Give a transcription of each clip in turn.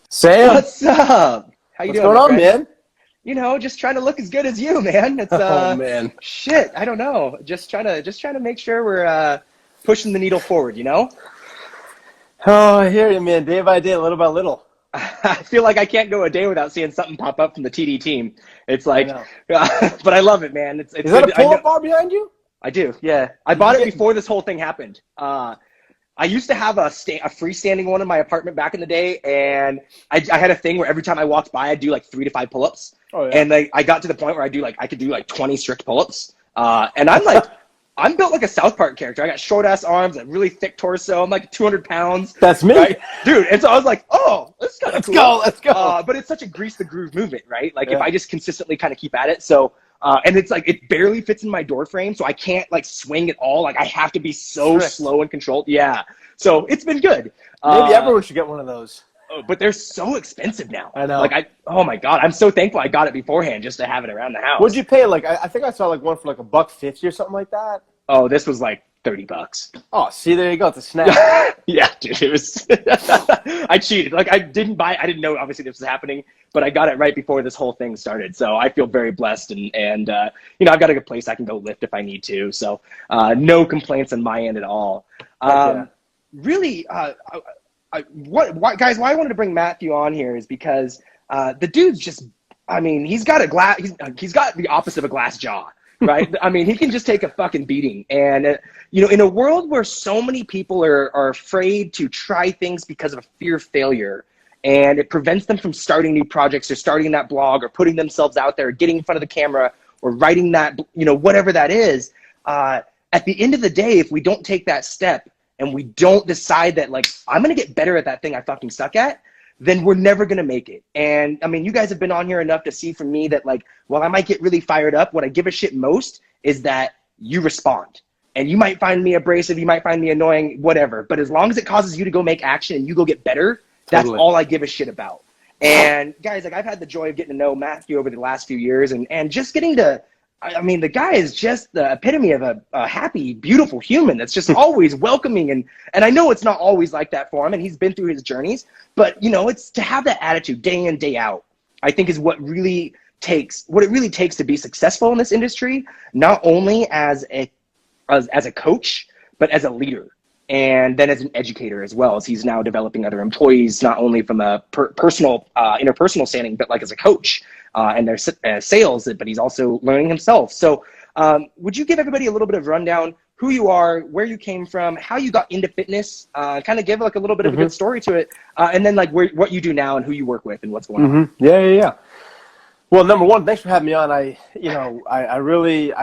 Sam, What's up? How you what's doing, going my on, friend? man? Just trying to look as good as you, man. It's Oh man. shit. I don't know. Just trying to make sure we're pushing the needle forward. Oh, I hear you, man. Day by day, little by little. I feel like I can't go a day without seeing something pop up from the TD team. It's I like, know. but I love it, man. It's Is that good. a pull-up bar behind you? I do. Yeah, I Did you bought it get? before this whole thing happened. I used to have a freestanding one in my apartment back in the day, and I had a thing where every time I walked by, I'd do like 3 to 5 pull-ups, Oh yeah. and I got to the point where I could do like 20 strict pull-ups, and I'm built like a South Park character. I got short ass arms, a really thick torso. I'm like 200 pounds, That's me. right, dude? And so I was like, oh, this is kind of Let's cool. go. Let's go. But it's such a grease the groove movement, right? Like if Yeah. I just consistently kind of keep at it, so. And it's like it barely fits in my door frame, so I can't like swing at all. Like I have to be so Strict. slow and controlled. Yeah. So it's been good. Maybe everyone should get one of those. But they're so expensive now. I know. Oh my God, I'm so thankful I got it beforehand just to have it around the house. What'd you pay? Like, I think I saw like one for like $1.50 or something like that. Oh, this was like $30. Oh, see, there you go. It's a snap. Yeah, dude, it was. I cheated. Like I didn't know obviously this was happening, but I got it right before this whole thing started. So I feel very blessed, and I've got a good place I can go lift if I need to. So no complaints on my end at all. Yeah. Really, guys, why I wanted to bring Matthew on here is because the dude's just, I mean, he's got the opposite of a glass jaw, right? I mean, he can just take a fucking beating. And, in a world where so many people are afraid to try things because of a fear of failure, and it prevents them from starting new projects or starting that blog or putting themselves out there, or getting in front of the camera or writing that, whatever that is, at the end of the day, if we don't take that step, and we don't decide that, like, I'm going to get better at that thing I fucking suck at, then we're never going to make it. And, I mean, you guys have been on here enough to see from me that, like, while I might get really fired up, what I give a shit most is that you respond. And you might find me abrasive, you might find me annoying, whatever. But as long as it causes you to go make action and you go get better, that's Totally. all I give a shit about. And, guys, like, I've had the joy of getting to know Matthew over the last few years and just getting to, I mean, the guy is just the epitome of a happy, beautiful human that's just always welcoming. And I know it's not always like that for him, and he's been through his journeys. But, it's to have that attitude day in, day out, I think is what it really takes to be successful in this industry, not only as a coach, but as a leader. And then as an educator as well, as he's now developing other employees, not only from a personal, interpersonal standing, but like as a coach and their sales, but he's also learning himself. So would you give everybody a little bit of rundown, who you are, where you came from, how you got into fitness, kind of give like a little bit of a good story to it, and then like what you do now and who you work with and what's going on. Yeah. Well, number one, thanks for having me on. I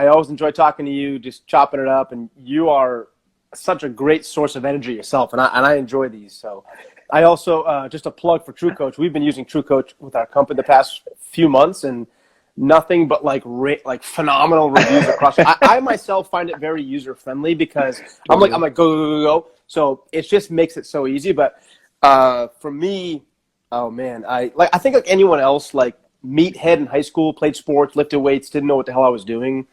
always enjoy talking to you, just chopping it up, and you are such a great source of energy yourself, and I enjoy these. So I also, just a plug for TrueCoach, we've been using TrueCoach with our company the past few months, and nothing but like phenomenal reviews across. I myself find it very user friendly because I'm like go. So it just makes it so easy. But for me, oh man, I think like anyone else, like meathead in high school, played sports, lifted weights, didn't know what the hell I was doing.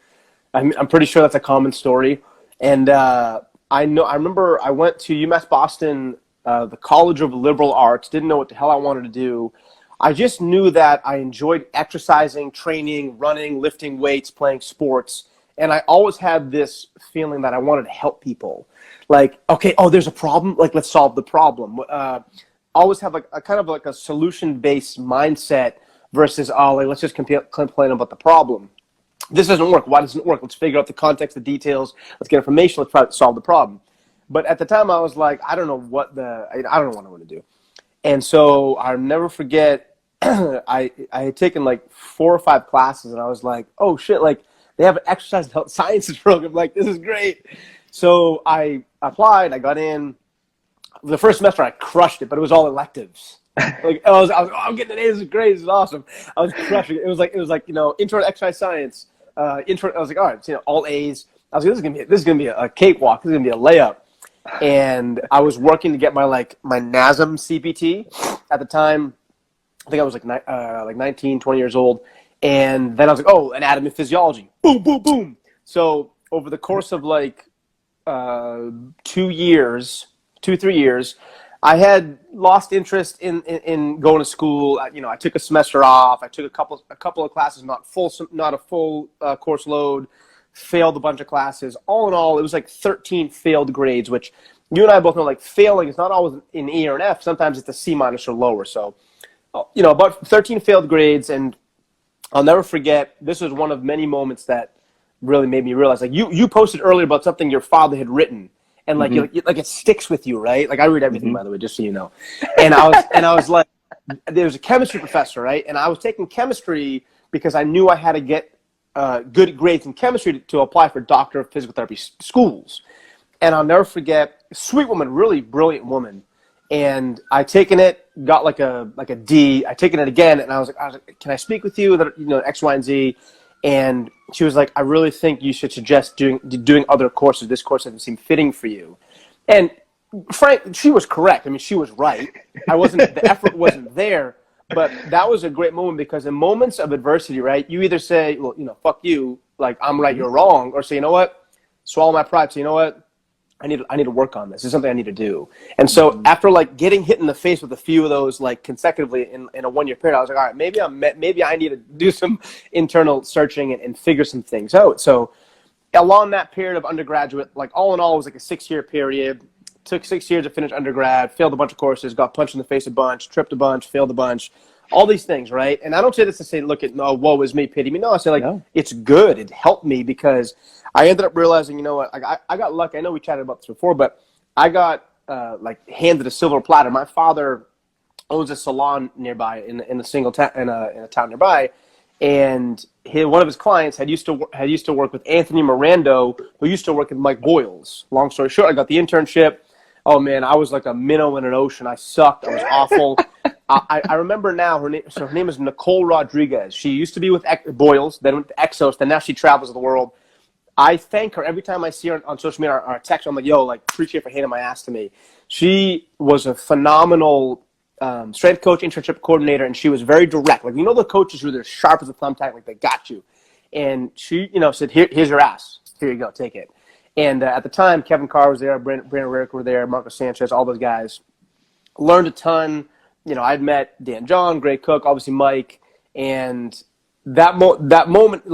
I'm pretty sure that's a common story. And I remember I went to UMass Boston, the College of Liberal Arts, didn't know what the hell I wanted to do. I just knew that I enjoyed exercising, training, running, lifting weights, playing sports. And I always had this feeling that I wanted to help people. Like, okay, there's a problem. Like, let's solve the problem. Always have like a kind of like a solution-based mindset versus, let's just complain about the problem. This doesn't work. Why doesn't it work? Let's figure out the context, the details. Let's get information. Let's try to solve the problem. But at the time, I was like, I don't know what I want to do. And so I'll never forget, I had taken like 4 or 5 classes, and I was like, oh shit, like they have an exercise and health sciences program. Like, this is great. So I applied. I got in. The first semester, I crushed it, but it was all electives. Like I'm getting an A. This is great. This is awesome. I was crushing it. It was like intro to exercise science. I was like, all right, all A's. I was like, this is gonna be a cakewalk. This is gonna be a layup. And I was working to get my NASM CPT at the time. I think I was like 19, 20 years old. And then I was like, anatomy and physiology. Boom, boom, boom. So over the course of 3 years, I had lost interest in going to school. I took a semester off. I took a couple of classes, not a full course load. Failed a bunch of classes. All in all, it was like 13 failed grades, which you and I both know, like, failing is not always an E or an F. Sometimes it's a C- or lower. So, about 13 failed grades, and I'll never forget. This was one of many moments that really made me realize. Like, you posted earlier about something your father had written, and like like it sticks with you, right? Like, I read everything, by the way, just so you know. And I was like, there was a chemistry professor, right? And I was taking chemistry because I knew I had to get good grades in chemistry to apply for doctor of physical therapy schools. And I'll never forget, sweet woman, really brilliant woman. And I taken it, got like a D. I taken it again, and I was like, can I speak with you? X, Y, and Z. And she was like, I really think you should suggest doing other courses. This course doesn't seem fitting for you. And Frank, she was correct. I mean, she was right. The effort wasn't there. But that was a great moment, because in moments of adversity, right, you either say, well, fuck you, like, I'm right, you're wrong, or say, you know what, swallow my pride, say, you know what, I need to work on this. This is something I need to do. And so after, like, getting hit in the face with a few of those, like, consecutively in a 1 year period, I was like, all right, maybe I need to do some internal searching and figure some things out. So along that period of undergraduate, like, all in all, it was like a 6-year period. Took 6 years to finish undergrad, failed a bunch of courses, got punched in the face a bunch, tripped a bunch, failed a bunch, all these things, right? And I don't say this to say, look, woe is me, pity me. No, I say, like, It's good. It helped me, because I ended up realizing, you know what, I got lucky. I know we chatted about this before, but I got handed a silver platter. My father owns a salon nearby in a town nearby, and one of his clients had used to work with Anthony Mirando, who used to work with Mike Boyles. Long story short, I got the internship. Oh man, I was like a minnow in an ocean. I sucked. I was awful. I remember now her name is Nicole Rodriguez. She used to be with Boyles, then went to Exos, then now she travels the world. I thank her every time I see her on social media or text her. I'm like, yo, like, appreciate for handing my ass to me. She was a phenomenal strength coach, internship coordinator, and she was very direct. Like, the coaches who they're sharp as a thumbtack, like, they got you. And she, said, here's your ass. Here you go, take it. And at the time, Kevin Carr was there, Brandon Rarick were there, Marcos Sanchez, all those guys. Learned a ton. I'd met Dan John, Gray Cook, obviously Mike, and that moment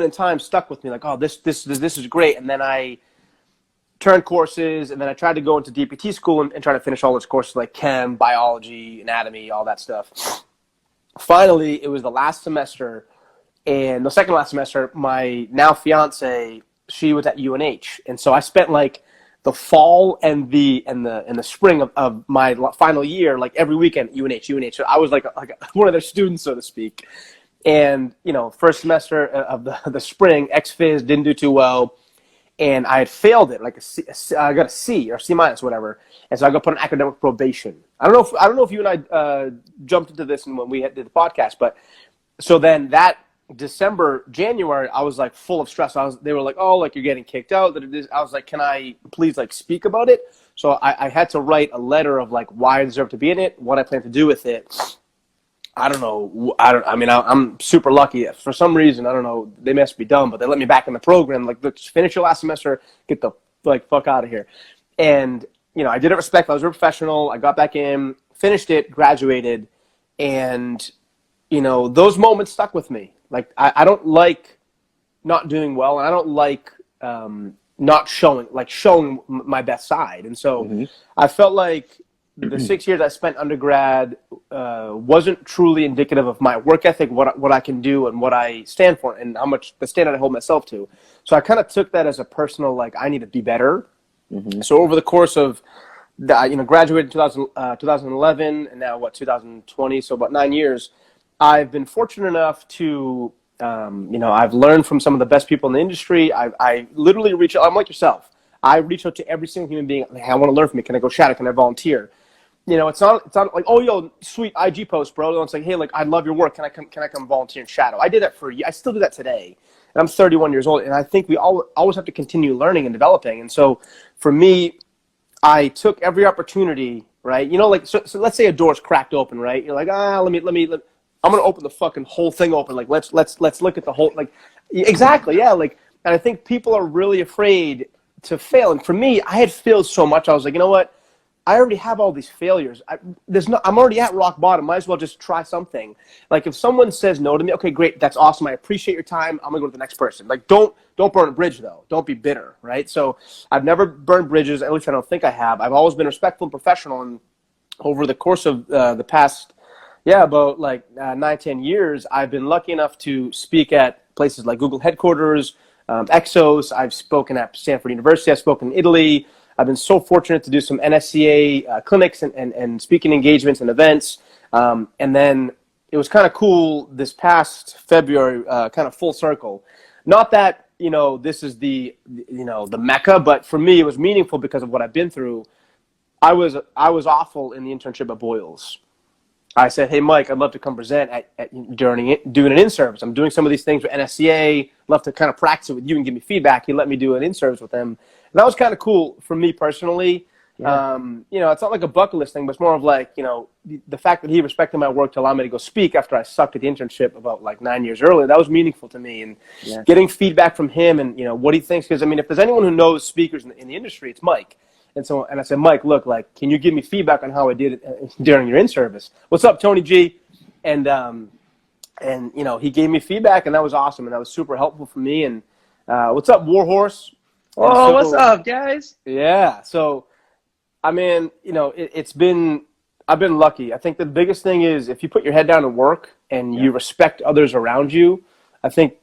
in time stuck with me. Like, oh, this is great. And then I turned courses, and then I tried to go into DPT school and try to finish all those courses, like chem, biology, anatomy, all that stuff. Finally, it was the last semester, and the second last semester, my now fiance, she was at UNH, and so I spent like the fall and the spring of my final year, like every weekend at UNH. So I was like one of their students, so to speak. And first semester of the spring, ex-phys, didn't do too well, and I had failed it, like I got a C or C minus, whatever. And so I got put on academic probation. I don't know if you and I jumped into this when we did the podcast, but so then that January, I was like full of stress. They were like, oh, like, you're getting kicked out. I was like, can I please, like, speak about it? So I had to write a letter of, like, why I deserve to be in it, what I plan to do with it. I don't know. I'm super lucky. For some reason, I don't know, they must be dumb, but they let me back in the program. Like, look, just finish your last semester, get the fuck out of here. And I did it respectfully. I was a professional. I got back in, finished it, graduated, and those moments stuck with me. Like, I don't like not doing well, and I don't like not showing my best side. And so I felt like the 6 years I spent undergrad wasn't truly indicative of my work ethic, what I can do and what I stand for, and how much the standard I hold myself to. So I kind of took that as a personal, like, I need to be better. So over the course of graduated in 2011, and now 2020, so about 9 years. I've been fortunate enough to, I've learned from some of the best people in the industry. I literally reach out. I'm like yourself. I reach out to every single human being. Hey, I want to learn from you. Can I go shadow? Can I volunteer? It's not like, oh, yo, sweet IG post, bro. It's like, hey, like, I love your work. Can I come volunteer and shadow? I did that for a year. I still do that today. And I'm 31 years old. And I think we always have to continue learning and developing. And so for me, I took every opportunity, right? So let's say a door's cracked open, right? You're like, let me. I'm gonna open the fucking whole thing open. Like, let's look at the whole, like, exactly, yeah. Like, and I think people are really afraid to fail. And for me, I had failed so much. I was like, you know what? I already have all these failures. I'm already at rock bottom. Might as well just try something. Like if someone says no to me, okay, great, that's awesome. I appreciate your time. I'm gonna go to the next person. Like don't burn a bridge though. Don't be bitter, right? So I've never burned bridges. At least I don't think I have. I've always been respectful and professional. And over the course of the past, about like 9-10 years, I've been lucky enough to speak at places like Google headquarters, Exos. I've spoken at Stanford University. I've spoken in Italy. I've been so fortunate to do some NSCA clinics and speaking engagements and events. And then it was kind of cool this past February, kind of full circle. Not that, this is the Mecca, but for me, it was meaningful because of what I've been through. I was awful in the internship at Boyles. I said, hey, Mike, I'd love to come present doing an in-service. I'm doing some of these things with NSCA. Love to kind of practice it with you and give me feedback. He let me do an in-service with him. And that was kind of cool for me personally. Yeah. It's not like a bucket list thing, but it's more of like, the fact that he respected my work to allow me to go speak after I sucked at the internship about like 9 years earlier, that was meaningful to me. And getting feedback from him and, what he thinks. Because, if there's anyone who knows speakers in the industry, it's Mike. And I said, Mike, look, like, can you give me feedback on how I did it during your in-service? What's up, Tony G? And he gave me feedback, and that was awesome, and that was super helpful for me. And what's up, Warhorse? Oh, what's up, guys? Yeah. So, I've been lucky. I think the biggest thing is if you put your head down and work and you respect others around you, I think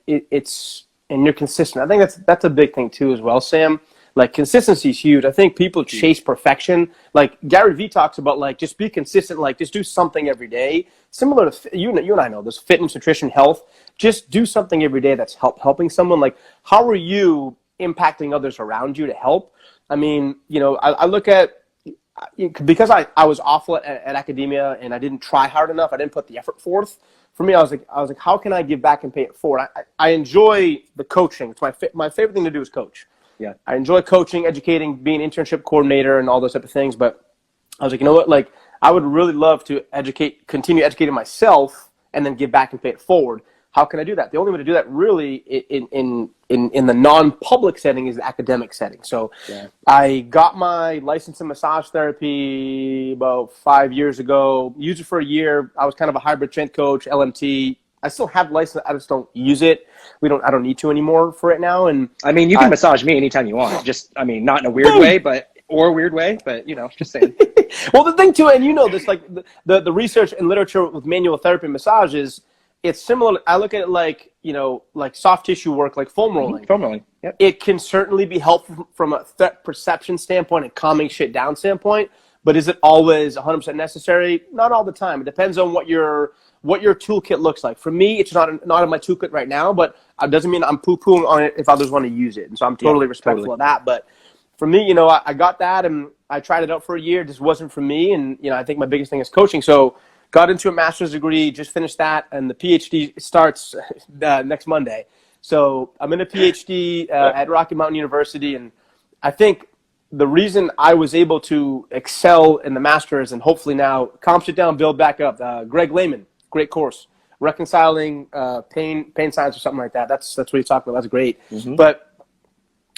it's and you're consistent. I think that's a big thing too as well, Sam. Like consistency is huge. I think people chase perfection. Like Gary Vee talks about, like just be consistent. Like just do something every day. Similar to you and I know this: fitness, nutrition, health. Just do something every day that's helping someone. Like how are you impacting others around you to help? I look at, because I was awful at academia and I didn't try hard enough. I didn't put the effort forth. For me, I was like, how can I give back and pay it forward? I enjoy the coaching. It's my favorite thing to do is coach. Yeah, I enjoy coaching, educating, being an internship coordinator and all those type of things. But I was like, you know what? Like, I would really love to continue educating myself and then give back and pay it forward. How can I do that? The only way to do that really in the non-public setting is the academic setting. So I got my license in massage therapy about 5 years ago, used it for a year. I was kind of a hybrid strength coach, LMT. I still have the license. I just don't use it. I don't need to anymore for it now. And you can massage me anytime you want. Just, not in a weird way, or a weird way, but just saying. Well, the thing too, and this, like the research and literature with manual therapy and massages, it's similar. I look at it like, like soft tissue work, like foam rolling. Foam rolling. Yep. It can certainly be helpful from a threat perception standpoint and calming shit down standpoint. But is it always 100% necessary? Not all the time. It depends on what your toolkit looks like. For me, it's not in my toolkit right now, but it doesn't mean I'm poo-pooing on it if others want to use it. And so I'm totally respectful of that. But for me, I got that and I tried it out for a year. It just wasn't for me. And, I think my biggest thing is coaching. So got into a master's degree, just finished that. And the PhD starts next Monday. So I'm in a PhD at Rocky Mountain University. And I think the reason I was able to excel in the master's and hopefully now calm shit down, build back up, Greg Lehman, great course, reconciling pain science or something like that. That's what he's talking about. That's great. Mm-hmm. But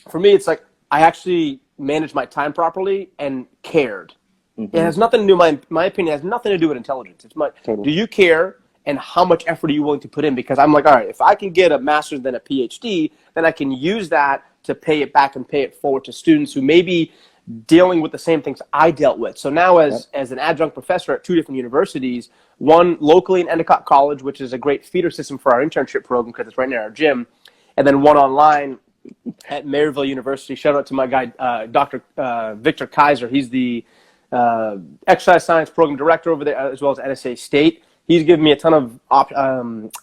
for me, it's like I actually managed my time properly and cared. Mm-hmm. It has nothing to do, my opinion has nothing to do with intelligence. It's do you care and how much effort are you willing to put in? Because I'm like, all right, if I can get a master's then a PhD, then I can use that to pay it back and pay it forward to students who may be dealing with the same things I dealt with. So now as an adjunct professor at 2 different universities, one locally in Endicott College, which is a great feeder system for our internship program because it's right near our gym, and then one online at Maryville University. Shout out to my guy, Dr. Victor Kaiser. He's the exercise science program director over there, as well as NSA State. He's given me a ton of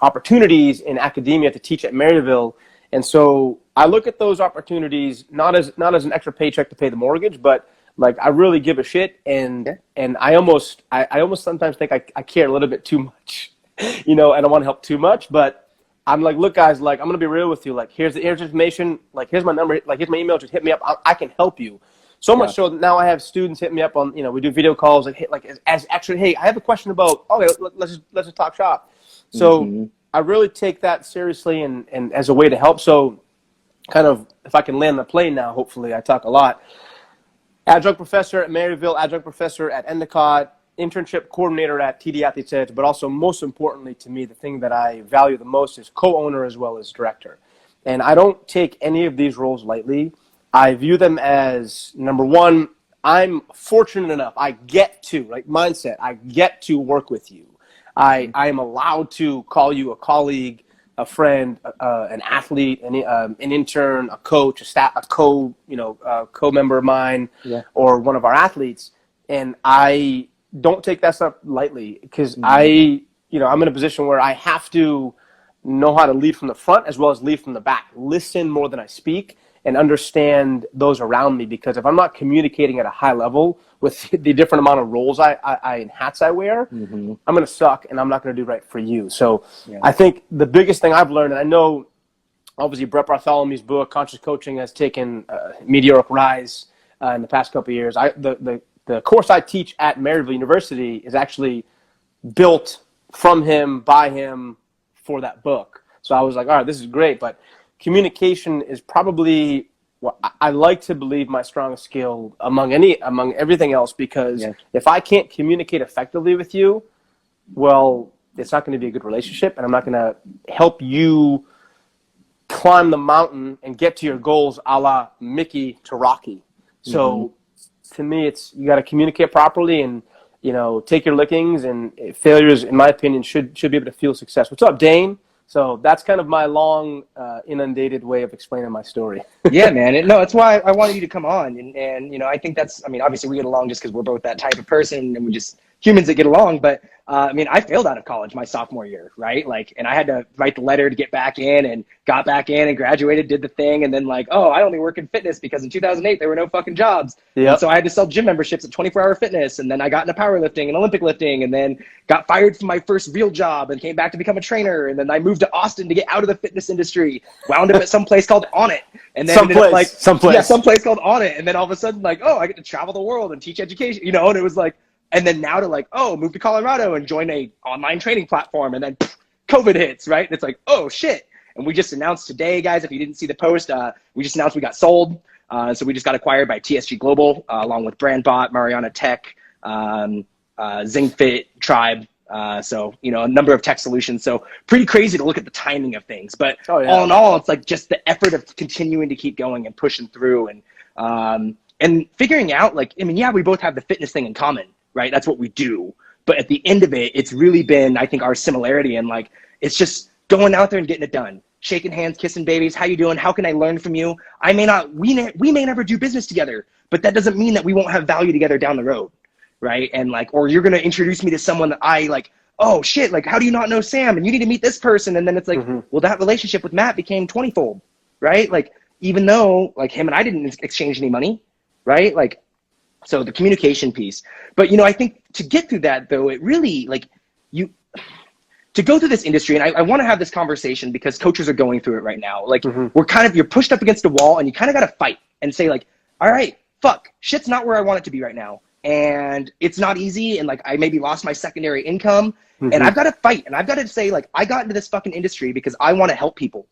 opportunities in academia to teach at Maryville. And so I look at those opportunities not as an extra paycheck to pay the mortgage, but like I really give a shit, and I almost sometimes think I care a little bit too much, and I want to help too much. But I'm like, look, guys, like I'm gonna be real with you. Like here's information. Like here's my number. Like here's my email. Just hit me up. I can help you. So much so that now I have students hit me up on, we do video calls. As actually, hey, I have a question about. Okay, let's just talk shop. So I really take that seriously and as a way to help. So kind of, if I can land the plane now, hopefully I talk a lot. Adjunct professor at Maryville, adjunct professor at Endicott, internship coordinator at TD Athletes Edge, but also most importantly to me, the thing that I value the most is co-owner as well as director. And I don't take any of these roles lightly. I view them as, number one, I'm fortunate enough, I get to, like mindset, I get to work with you. I am allowed to call you a colleague, a friend, an athlete, an intern, a coach, a co-member of mine, or one of our athletes. And I don't take that stuff lightly because I'm in a position where I have to know how to lead from the front as well as lead from the back, listen more than I speak, and understand those around me. Because if I'm not communicating at a high level with the different amount of roles and hats I wear, I'm going to suck and I'm not going to do right for you. So I think the biggest thing I've learned, and I know obviously Brett Bartholomew's book, Conscious Coaching, has taken meteoric rise in the past couple of years. The course I teach at Maryville University is actually built from him, by him, for that book. So I was like, all right, this is great, but communication is probably what I like to believe my strongest skill among everything else, because if I can't communicate effectively with you, well, it's not going to be a good relationship, and I'm not going to help you climb the mountain and get to your goals a la Mickey to Rocky. So to me, it's you got to communicate properly and take your lickings, and failures, in my opinion, should be able to fuel success. What's up, Dane? So that's kind of my long, inundated way of explaining my story. Yeah, man. No, that's why I wanted you to come on. And I think obviously we get along just because we're both that type of person and we just humans that get along. But I failed out of college my sophomore year, right? And I had to write the letter to get back in, and got back in and graduated, did the thing. And then I only work in fitness because in 2008, there were no fucking jobs. Yep. So I had to sell gym memberships at 24 Hour Fitness. And then I got into powerlifting and Olympic lifting, and then got fired from my first real job and came back to become a trainer. And then I moved to Austin to get out of the fitness industry, wound up at some place called On It. And then some place called On It. And then all of a sudden, I get to travel the world and teach education, and it was and then now to move to Colorado and join a online training platform, and then COVID hits, right? And it's oh shit. And we just announced today, guys, if you didn't see the post, we just announced we got sold. So we just got acquired by TSG Global, along with BrandBot, Mariana Tech, ZingFit, Tribe. So, a number of tech solutions. So pretty crazy to look at the timing of things, but all in all, it's just the effort of continuing to keep going and pushing through, and figuring out we both have the fitness thing in common, right? That's what we do. But at the end of it, it's really been, I think, our similarity. And it's just going out there and getting it done, shaking hands, kissing babies. How you doing? How can I learn from you? We may never do business together, but that doesn't mean that we won't have value together down the road. Right. And or you're going to introduce me to someone that I oh shit, how do you not know Sam? And you need to meet this person. And then it's well, that relationship with Matt became 20-fold, right? Even though him and I didn't exchange any money, right? So the communication piece. But, I think to get through that though, it really to go through this industry, and I want to have this conversation because coaches are going through it right now. You're pushed up against a wall, and you kind of got to fight and say all right, fuck, shit's not where I want it to be right now. And it's not easy, and I maybe lost my secondary income, and I've got to fight, and I've got to say I got into this fucking industry because I want to help people,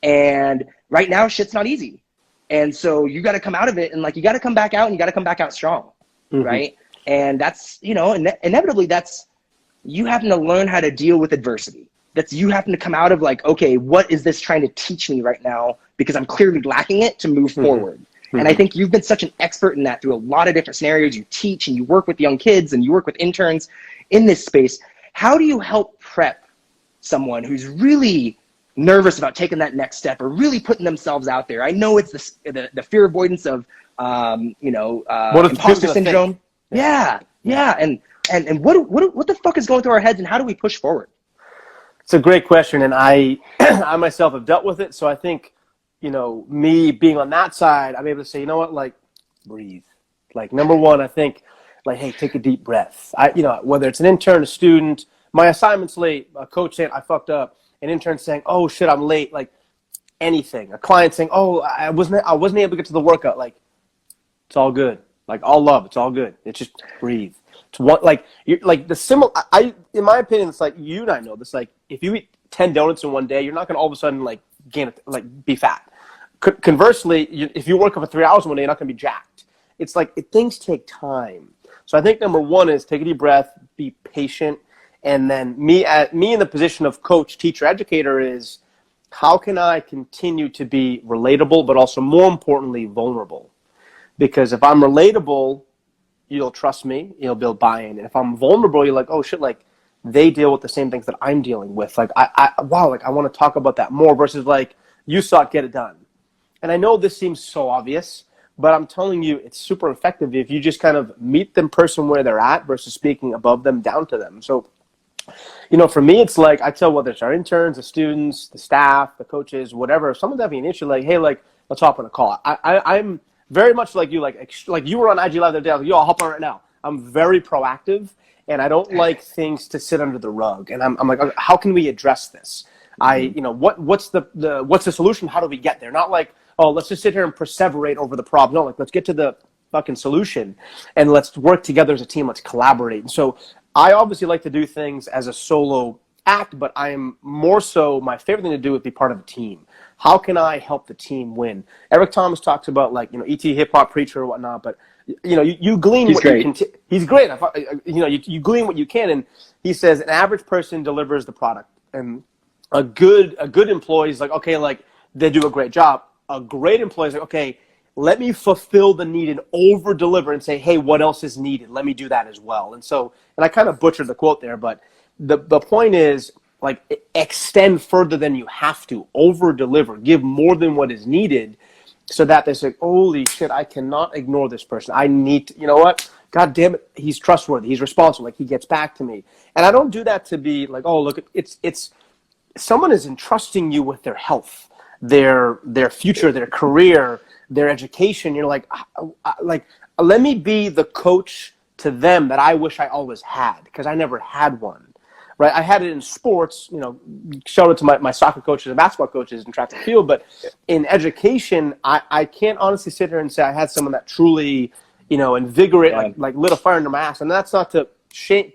and right now shit's not easy, and so you got to come out of it, and you got to come back out, and you got to come back out strong, right? And that's inevitably that's you having to learn how to deal with adversity. That's you having to come out of okay, what is this trying to teach me right now? Because I'm clearly lacking it to move forward. And I think you've been such an expert in that through a lot of different scenarios. You teach and you work with young kids and you work with interns in this space. How do you help prep someone who's really nervous about taking that next step or really putting themselves out there? I know it's the fear avoidance of, imposter syndrome. Yeah. And what the fuck is going through our heads, and how do we push forward? It's a great question. And I myself have dealt with it. So I think, me being on that side, I'm able to say, breathe. Number one, I think, hey, take a deep breath. Whether it's an intern, a student, my assignment's late, a coach saying I fucked up, an intern saying, oh shit, I'm late, anything. A client saying, oh, I wasn't able to get to the workout. It's all good. All love, it's all good. It's just breathe. It's what, in my opinion, it's you and I know this. If you eat 10 donuts in one day, you're not going to all of a sudden gain be fat. Conversely, if you work up for 3 hours one day, you're not going to be jacked. it's like things take time. So I think number one is take a deep breath, be patient. And then me in the position of coach, teacher, educator is how can I continue to be relatable, but also more importantly, vulnerable? Because if I'm relatable, you'll trust me, you'll build buy-in. And if I'm vulnerable, you're like, oh shit, like they deal with the same things that I'm dealing with. Like I want to talk about that more versus like you suck, get it done. And I know this seems so obvious, but I'm telling you, it's super effective if you just kind of meet them person where they're at versus speaking above them, down to them. So, for me, it's like I tell whether it's our interns, the students, the staff, the coaches, whatever. If someone's having an issue, like, hey, like, let's hop on a call. I'm very much like you, like you were on IG Live the other day. I was like, yo, I'll hop on right now. I'm very proactive, and I don't like things to sit under the rug. And I'm like, okay, how can we address this? What's the solution? How do we get there? Not like, oh, let's just sit here and perseverate over the problem. No, like, let's get to the fucking solution, and let's work together as a team. Let's collaborate. And so I obviously like to do things as a solo act, but I am more so, my favorite thing to do is be part of a team. How can I help the team win? Eric Thomas talks about like, E.T. hip hop preacher or whatnot, but you glean what you can. He's great. You glean what you can. And he says an average person delivers the product, and a good employee is like, okay, like they do a great job. A great employee is like, okay, let me fulfill the need and over deliver and say, hey, what else is needed? Let me do that as well. And I kind of butchered the quote there, but the point is, like, extend further than you have to, over deliver, give more than what is needed, so that they say, holy shit, I cannot ignore this person. I need to, you know what? God damn it, he's trustworthy, he's responsible, like he gets back to me. And I don't do that to be like, oh, look, it's someone is entrusting you with their health, their future, their career, their education. You're like, let me be the coach to them that I wish I always had, because I never had one. Right, I had it in sports, shout out to my soccer coaches and basketball coaches and track and field, but in education, I can't honestly sit here and say I had someone that truly, invigorate, like lit a fire under my ass. And that's not to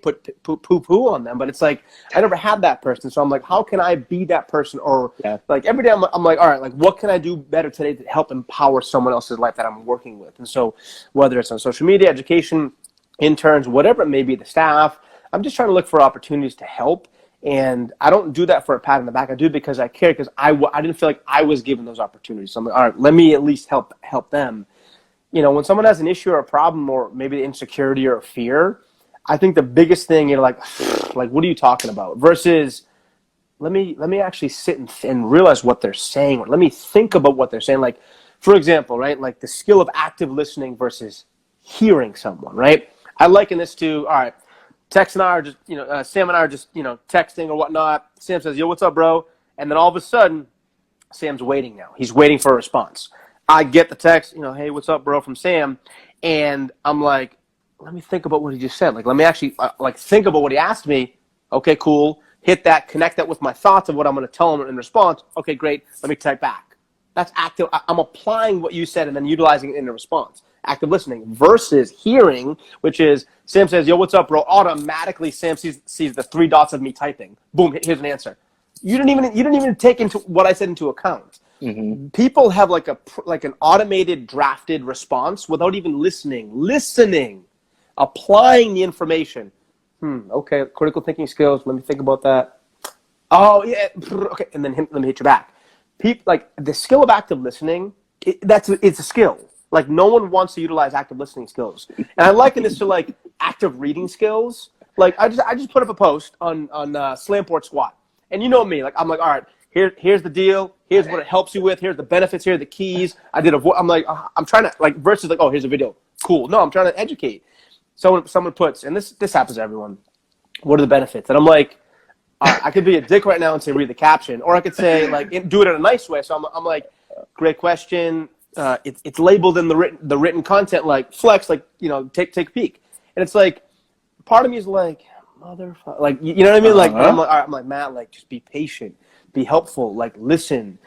put poo-poo on them, but it's like, I never had that person. So I'm like, how can I be that person? Or like every day I'm like, all right, like what can I do better today to help empower someone else's life that I'm working with? And so whether it's on social media, education, interns, whatever it may be, the staff, I'm just trying to look for opportunities to help. And I don't do that for a pat on the back. I do it because I care, because I didn't feel like I was given those opportunities. So I'm like, all right, let me at least help them. When someone has an issue or a problem, or maybe insecurity or fear, I think the biggest thing, like what are you talking about? Versus let me actually sit and realize what they're saying, or let me think about what they're saying. Like, for example, right, like the skill of active listening versus hearing someone, right? I liken this to, all right, Tex and I are just, Sam and I are just, texting or whatnot. Sam says, yo, what's up, bro? And then all of a sudden, Sam's waiting now. He's waiting for a response. I get the text, hey, what's up, bro, from Sam. And I'm like, let me think about what he just said. Like, let me actually, think about what he asked me. Okay, cool. Hit that, connect that with my thoughts of what I'm going to tell him in response. Okay, great. Let me type back. That's active. I'm applying what you said and then utilizing it in the response. Active listening versus hearing, which is Sam says, yo, what's up, bro? Automatically, Sam sees the 3 dots of me typing. Boom, here's an answer. You didn't even take into what I said into account. Mm-hmm. People have like an automated drafted response without even listening, applying the information. Okay, critical thinking skills. Let me think about that. Oh yeah, okay, and then let me hit you back. Like the skill of active listening, it's a skill. Like, no one wants to utilize active listening skills. And I liken this to, like, active reading skills. Like, I just put up a post on Slamport Squat. And you know me. Like, I'm like, all right, here's the deal. Here's what it helps you with. Here's the benefits. Here are the keys. I'm like, I'm trying to, like, versus, like, oh, here's a video. Cool. No, I'm trying to educate. Someone puts, and this happens to everyone, what are the benefits? And I'm like, I could be a dick right now and say read the caption. Or I could say, like, do it in a nice way. So I'm like, great question. It's labeled in the written content like flex, like, take a peek. And it's like, part of me is like, motherfucker, like, you know what I mean? Like, I'm like, Matt, like, just be patient, be helpful, like, listen.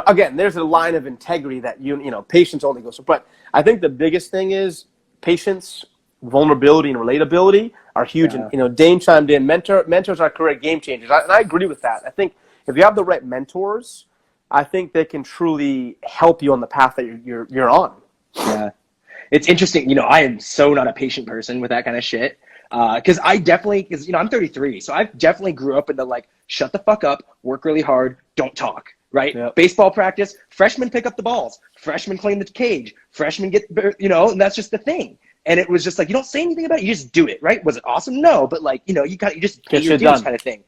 Again, there's a line of integrity that patience only goes. But I think the biggest thing is patience, vulnerability, and relatability are huge. Yeah. And Dane chimed in, mentors are career game changers. And I agree with that. I think if you have the right mentors, I think they can truly help you on the path that you're on. Yeah. it's interesting. You know, I am so not a patient person with that kind of shit. Cause you know, I'm 33. So I definitely grew up in the like, shut the fuck up, work really hard, don't talk, right? Yep. Baseball practice, freshmen pick up the balls, freshmen clean the cage, freshmen get, you know, and that's just the thing. And it was just like, you don't say anything about it, you just do it, right? Was it awesome? No, but like, you know, you just pay your dues kind of thing.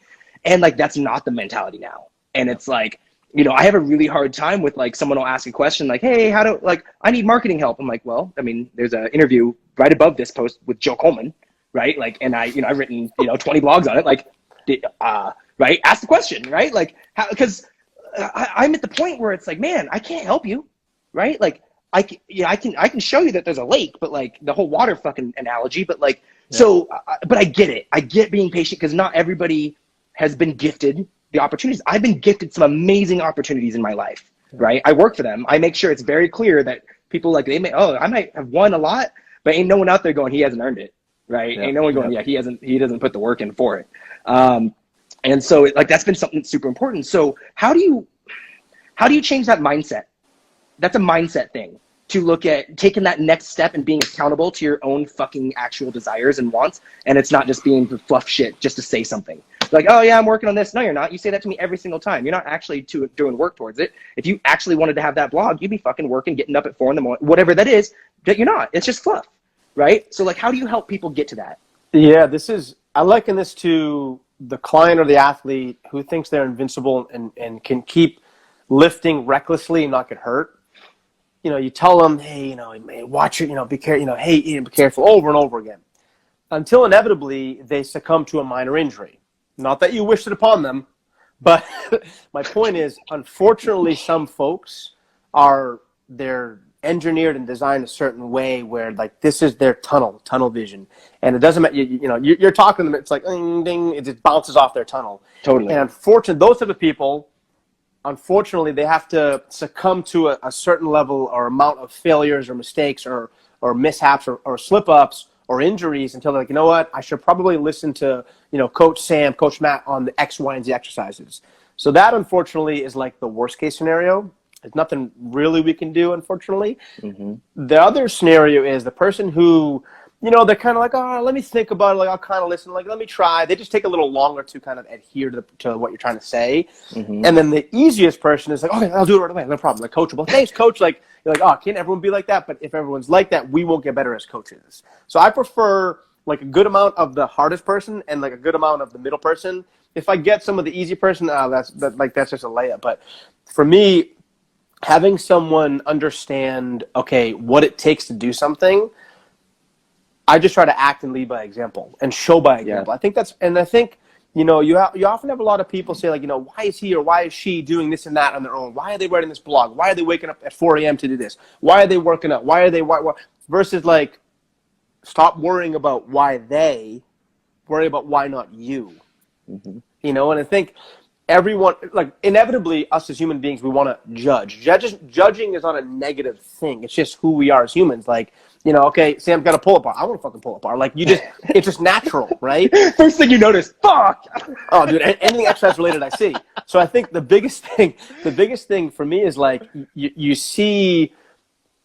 And like, that's not the mentality now. And it's like, you know, I have a really hard time with like, someone will ask a question like, hey, I need marketing help. I'm like, well, I mean, there's an interview right above this post with Joe Coleman, right? Like, and I've written, 20 blogs on it. Like, right? Ask the question, right? Like, because I'm at the point where it's like, man, I can't help you, right? Like, I can show you that there's a lake, but like the whole water fucking analogy, but like, so, but I get it. I get being patient because not everybody has been gifted the opportunities. I've been gifted some amazing opportunities in my life, right? I work for them. I make sure it's very clear that people like, I might have won a lot, but ain't no one out there going, he hasn't earned it, right? Ain't no one going, he doesn't put the work in for it. And so that's been something that's super important. So how do you change that mindset? That's a mindset thing, to look at taking that next step and being accountable to your own fucking actual desires and wants. And it's not just being fluff shit just to say something like, oh yeah, I'm working on this. No, you're not. You say that to me every single time. You're not actually doing work towards it. If you actually wanted to have that blog, you'd be fucking working, getting up at 4 a.m, whatever that is, that you're not. It's just fluff, right? So like, how do you help people get to that? Yeah, I liken this to the client or the athlete who thinks they're invincible and can keep lifting recklessly and not get hurt. You know, you tell them, hey, watch it, be careful, hey, be careful, over and over again, until inevitably they succumb to a minor injury. Not that you wish it upon them, but my point is, unfortunately, some folks they're engineered and designed a certain way where like this is their tunnel vision, and it doesn't matter. You're talking to them, it's like ding, ding, it just bounces off their tunnel. Totally. And unfortunately, those type of people. Unfortunately, they have to succumb to a certain level or amount of failures or mistakes or mishaps or slip-ups or injuries until they're like, you know what, I should probably listen to, Coach Sam, Coach Matt on the X, Y, and Z exercises. So that, unfortunately, is like the worst-case scenario. There's nothing really we can do, unfortunately. Mm-hmm. The other scenario is the person who, they're kind of like, oh, let me think about it. Like, I'll kind of listen. Like, let me try. They just take a little longer to kind of adhere to what you're trying to say. Mm-hmm. And then the easiest person is like, okay, I'll do it right away. No problem. Like, coachable. Thanks, coach. Like, you're like, oh, can't everyone be like that? But if everyone's like that, we won't get better as coaches. So I prefer like a good amount of the hardest person and like a good amount of the middle person. If I get some of the easy person, that's just a layup. But for me, having someone understand, okay, what it takes to do something, I just try to act and lead by example and show by example. Yeah. I think, you often have a lot of people say like, why is he or why is she doing this and that on their own? Why are they writing this blog? Why are they waking up at 4 a.m. to do this? Why are they working out? Why versus like, stop worrying about why they, worry about why not you. Mm-hmm. And I think everyone, like inevitably us as human beings, we want to judge. Judging is not a negative thing. It's just who we are as humans. Like, okay, Sam's got a pull-up bar. I want to fucking pull-up bar. Like it's just natural, right? First thing you notice, fuck. Oh, dude, anything exercise related I see. So I think the biggest thing for me is like you see,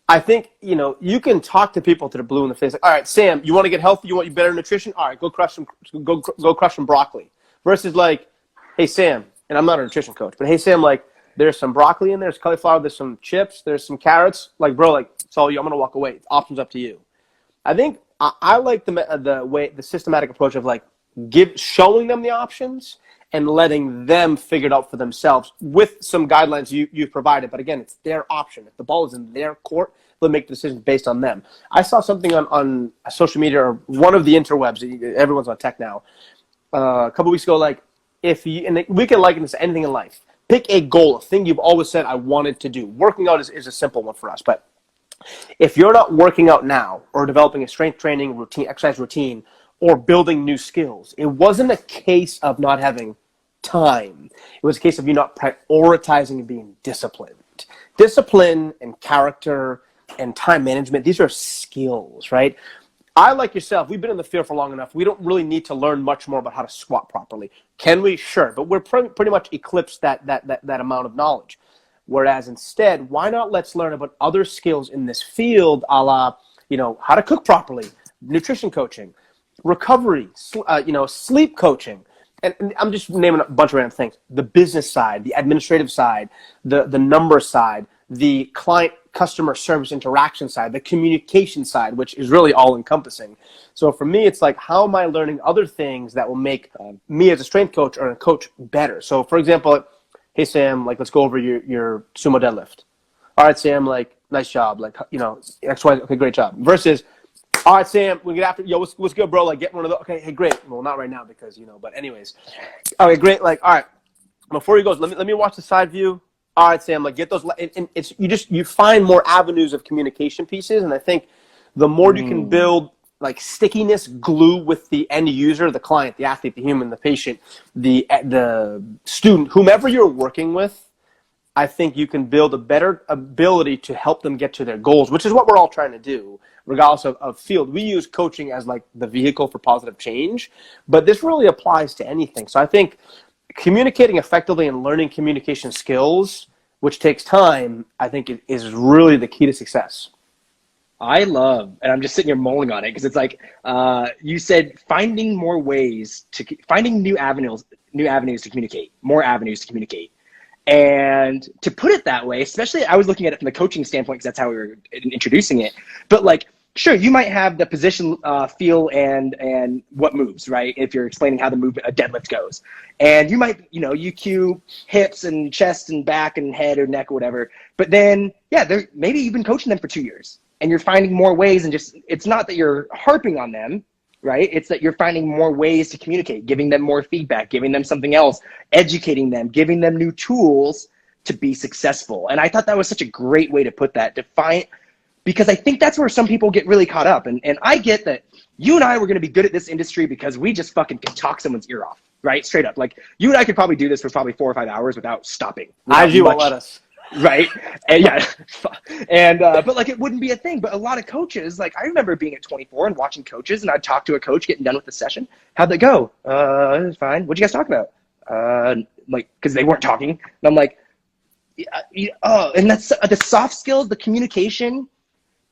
I think, you can talk to people to the blue in the face. Like, all right, Sam, you want to get healthy? You want better nutrition? All right, go crush some broccoli. Versus like, hey, Sam, and I'm not a nutrition coach, but hey, Sam, like, there's some broccoli in there, there's cauliflower, there's some chips, there's some carrots. Like, bro, like, it's all you. I'm going to walk away. Options up to you. I think I like the systematic approach of like showing them the options and letting them figure it out for themselves with some guidelines you've provided. But again, it's their option. If the ball is in their court, they'll make decisions based on them. I saw something on social media or one of the interwebs. Everyone's on tech now. A couple weeks ago, like, we can liken this to anything in life. Pick a goal, a thing you've always said I wanted to do. Working out is a simple one for us, but if you're not working out now or developing a strength training routine, exercise routine, or building new skills, it wasn't a case of not having time. It was a case of you not prioritizing and being disciplined. Discipline and character and time management, these are skills, right? I, like yourself, we've been in the field for long enough. We don't really need to learn much more about how to squat properly. Can we? Sure. But we're pretty much eclipsed that amount of knowledge. Whereas instead, why not let's learn about other skills in this field, a la how to cook properly, nutrition coaching, recovery, sleep coaching. And I'm just naming a bunch of random things. The business side, the administrative side, the number side, the client customer service interaction side, the communication side, which is really all encompassing. So for me, it's like, how am I learning other things that will make me as a strength coach or a coach better? So for example, hey Sam, let's go over your sumo deadlift. All right, Sam, nice job. X, Y, okay, great job. Versus, all right, Sam, we get after, what's good, bro? Get one of those. Okay, hey, great. Well, not right now because, but anyways. Okay, great. All right, before he goes, let me watch the side view. All right, Sam, get those. And it's, you find more avenues of communication pieces. And I think the more you can build stickiness, glue with the end user, the client, the athlete, the human, the patient, the student, whomever you're working with, I think you can build a better ability to help them get to their goals, which is what we're all trying to do, regardless of field. We use coaching as the vehicle for positive change, but this really applies to anything. So I think communicating effectively and learning communication skills, which takes time, I think is really the key to success. I love, and I'm just sitting here mulling on it because it's you said finding more ways finding new avenues to communicate, more avenues to communicate. And to put it that way, especially I was looking at it from the coaching standpoint because that's how we were introducing it. But sure, you might have the position, feel, and what moves, right? If you're explaining how a deadlift goes. And you might, you cue hips and chest and back and head or neck or whatever. But then, maybe you've been coaching them for 2 years and you're finding more ways, and it's not that you're harping on them, right? It's that you're finding more ways to communicate, giving them more feedback, giving them something else, educating them, giving them new tools to be successful. And I thought that was such a great way to put that, because I think that's where some people get really caught up. And I get that you and I were going to be good at this industry because we just fucking can talk someone's ear off, right? Straight up. You and I could probably do this for probably 4 or 5 hours without stopping. IG won't let us. Right. And but it wouldn't be a thing. But a lot of coaches, I remember being at 24 and watching coaches, and I'd talk to a coach getting done with the session. How'd that go? It was fine. What'd you guys talk about? Because they weren't talking. And I'm like, and that's the soft skills, the communication.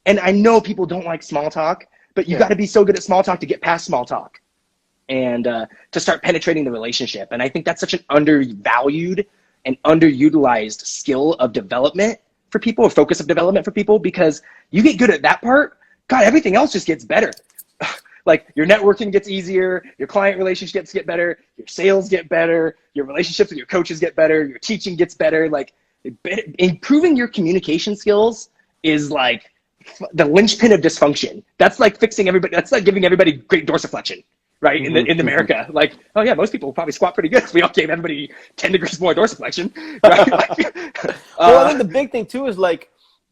And I know people don't like small talk, but you got to be so good at small talk to get past small talk and to start penetrating the relationship. And I think that's such an undervalued and underutilized skill of development for people, or focus of development for people, because you get good at that part, God, everything else just gets better. Your networking gets easier, your client relationships get better, your sales get better, your relationships with your coaches get better, your teaching gets better. Improving your communication skills is the linchpin of dysfunction. That's fixing everybody. That's giving everybody great dorsiflexion. Right, in America, oh yeah, most people probably squat pretty good. We all gave everybody 10 degrees more dorsiflexion. Right? Well, I think the big thing too is I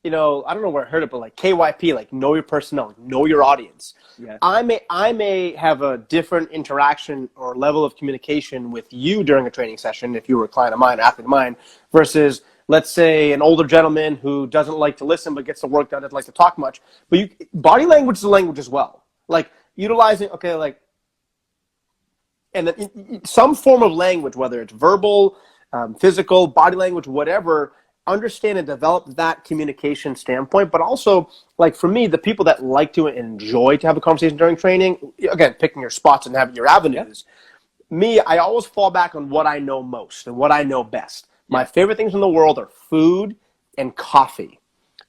don't know where I heard it, but KYP, know your personnel, know your audience. Yeah. I may have a different interaction or level of communication with you during a training session if you were a client of mine, or athlete of mine, versus let's say an older gentleman who doesn't like to listen but gets the work done, doesn't like to talk much. But body language is a language as well. Utilizing and then some form of language, whether it's verbal, physical, body language, whatever, understand and develop that communication standpoint. But also, for me, the people that like to enjoy to have a conversation during training, again, picking your spots and having your avenues. Yeah. Me, I always fall back on what I know most and what I know best. Yeah. My favorite things in the world are food and coffee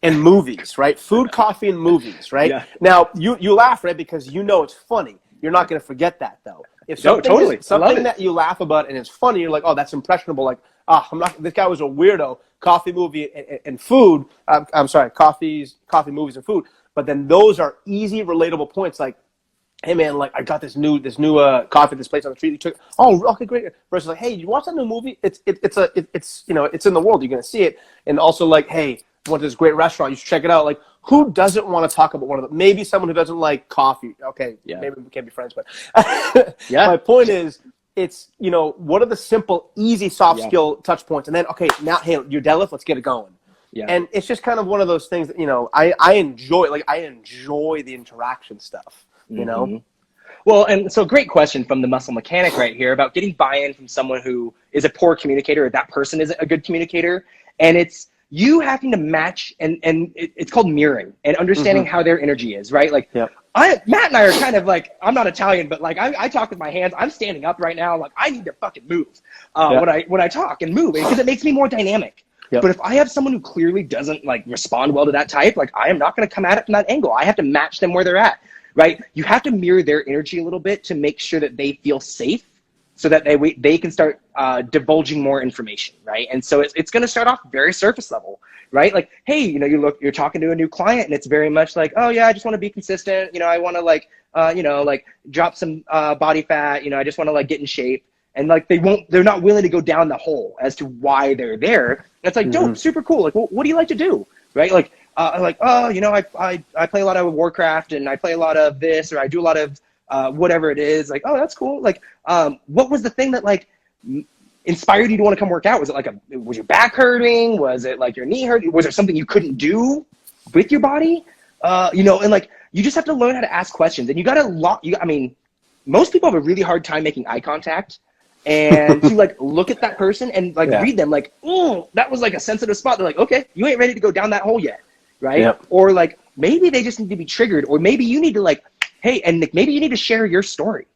and movies, right? Food, coffee, and movies, right? Yeah. Now, you laugh, right, because it's funny. You're not going to forget that, though. If something that you laugh about and it's funny, you're like, oh, that's impressionable. This guy was a weirdo. Coffee, movie, and food. I'm sorry, coffee, movies, and food. But then those are easy, relatable points. Hey man, I got this new coffee at this place on the street. You took, oh, okay, great. Versus hey, you watch that new movie? It's in the world. You're gonna see it. And also hey, went to this great restaurant. You should check it out. Who doesn't want to talk about one of them? Maybe someone who doesn't like coffee. Okay, maybe we can't be friends, but my point is, it's, what are the simple, easy, soft skill touch points? And then, okay, now, hey, your deadlift, let's get it going. Yeah. And it's just kind of one of those things that, I enjoy, I enjoy the interaction stuff, you know? Well, and so great question from the muscle mechanic right here about getting buy-in from someone who is a poor communicator, or that person isn't a good communicator. And it's, you having to match, and it's called mirroring and understanding how their energy is, right? Like, Matt and I are kind of like, I'm not Italian, but like I talk with my hands. I'm standing up right now. Like, I need to fucking move when I talk and move, because it makes me more dynamic. But if I have someone who clearly doesn't like respond well to that type, like, I am not going to come at it from that angle. I have to match them where they're at, right? You have to mirror their energy a little bit to make sure that they feel safe, so that they can start divulging more information, right? And so it's going to start off very surface level, right? Like, hey, you're talking to a new client, and it's very much like, oh yeah, I just want to be consistent. I want to like drop some body fat. I just want to like get in shape. And like they're not willing to go down the hole as to why they're there. And it's like, dope, super cool. Like, well, what do you like to do, right? Like, I play a lot of Warcraft, and I play a lot of this, or I do a lot of whatever it is. Like, oh, that's cool. Like, what was the thing that like inspired you to want to come work out? Was it like was your back hurting? Was it like your knee hurting? Was there something you couldn't do with your body? And like, you just have to learn how to ask questions, and you got to most people have a really hard time making eye contact. And to like look at that person and like read them, like, oh, that was like a sensitive spot. They're like, okay, you ain't ready to go down that hole yet, right? Or like, maybe they just need to be triggered, or maybe you need to like, hey, and Nick, maybe you need to share your story,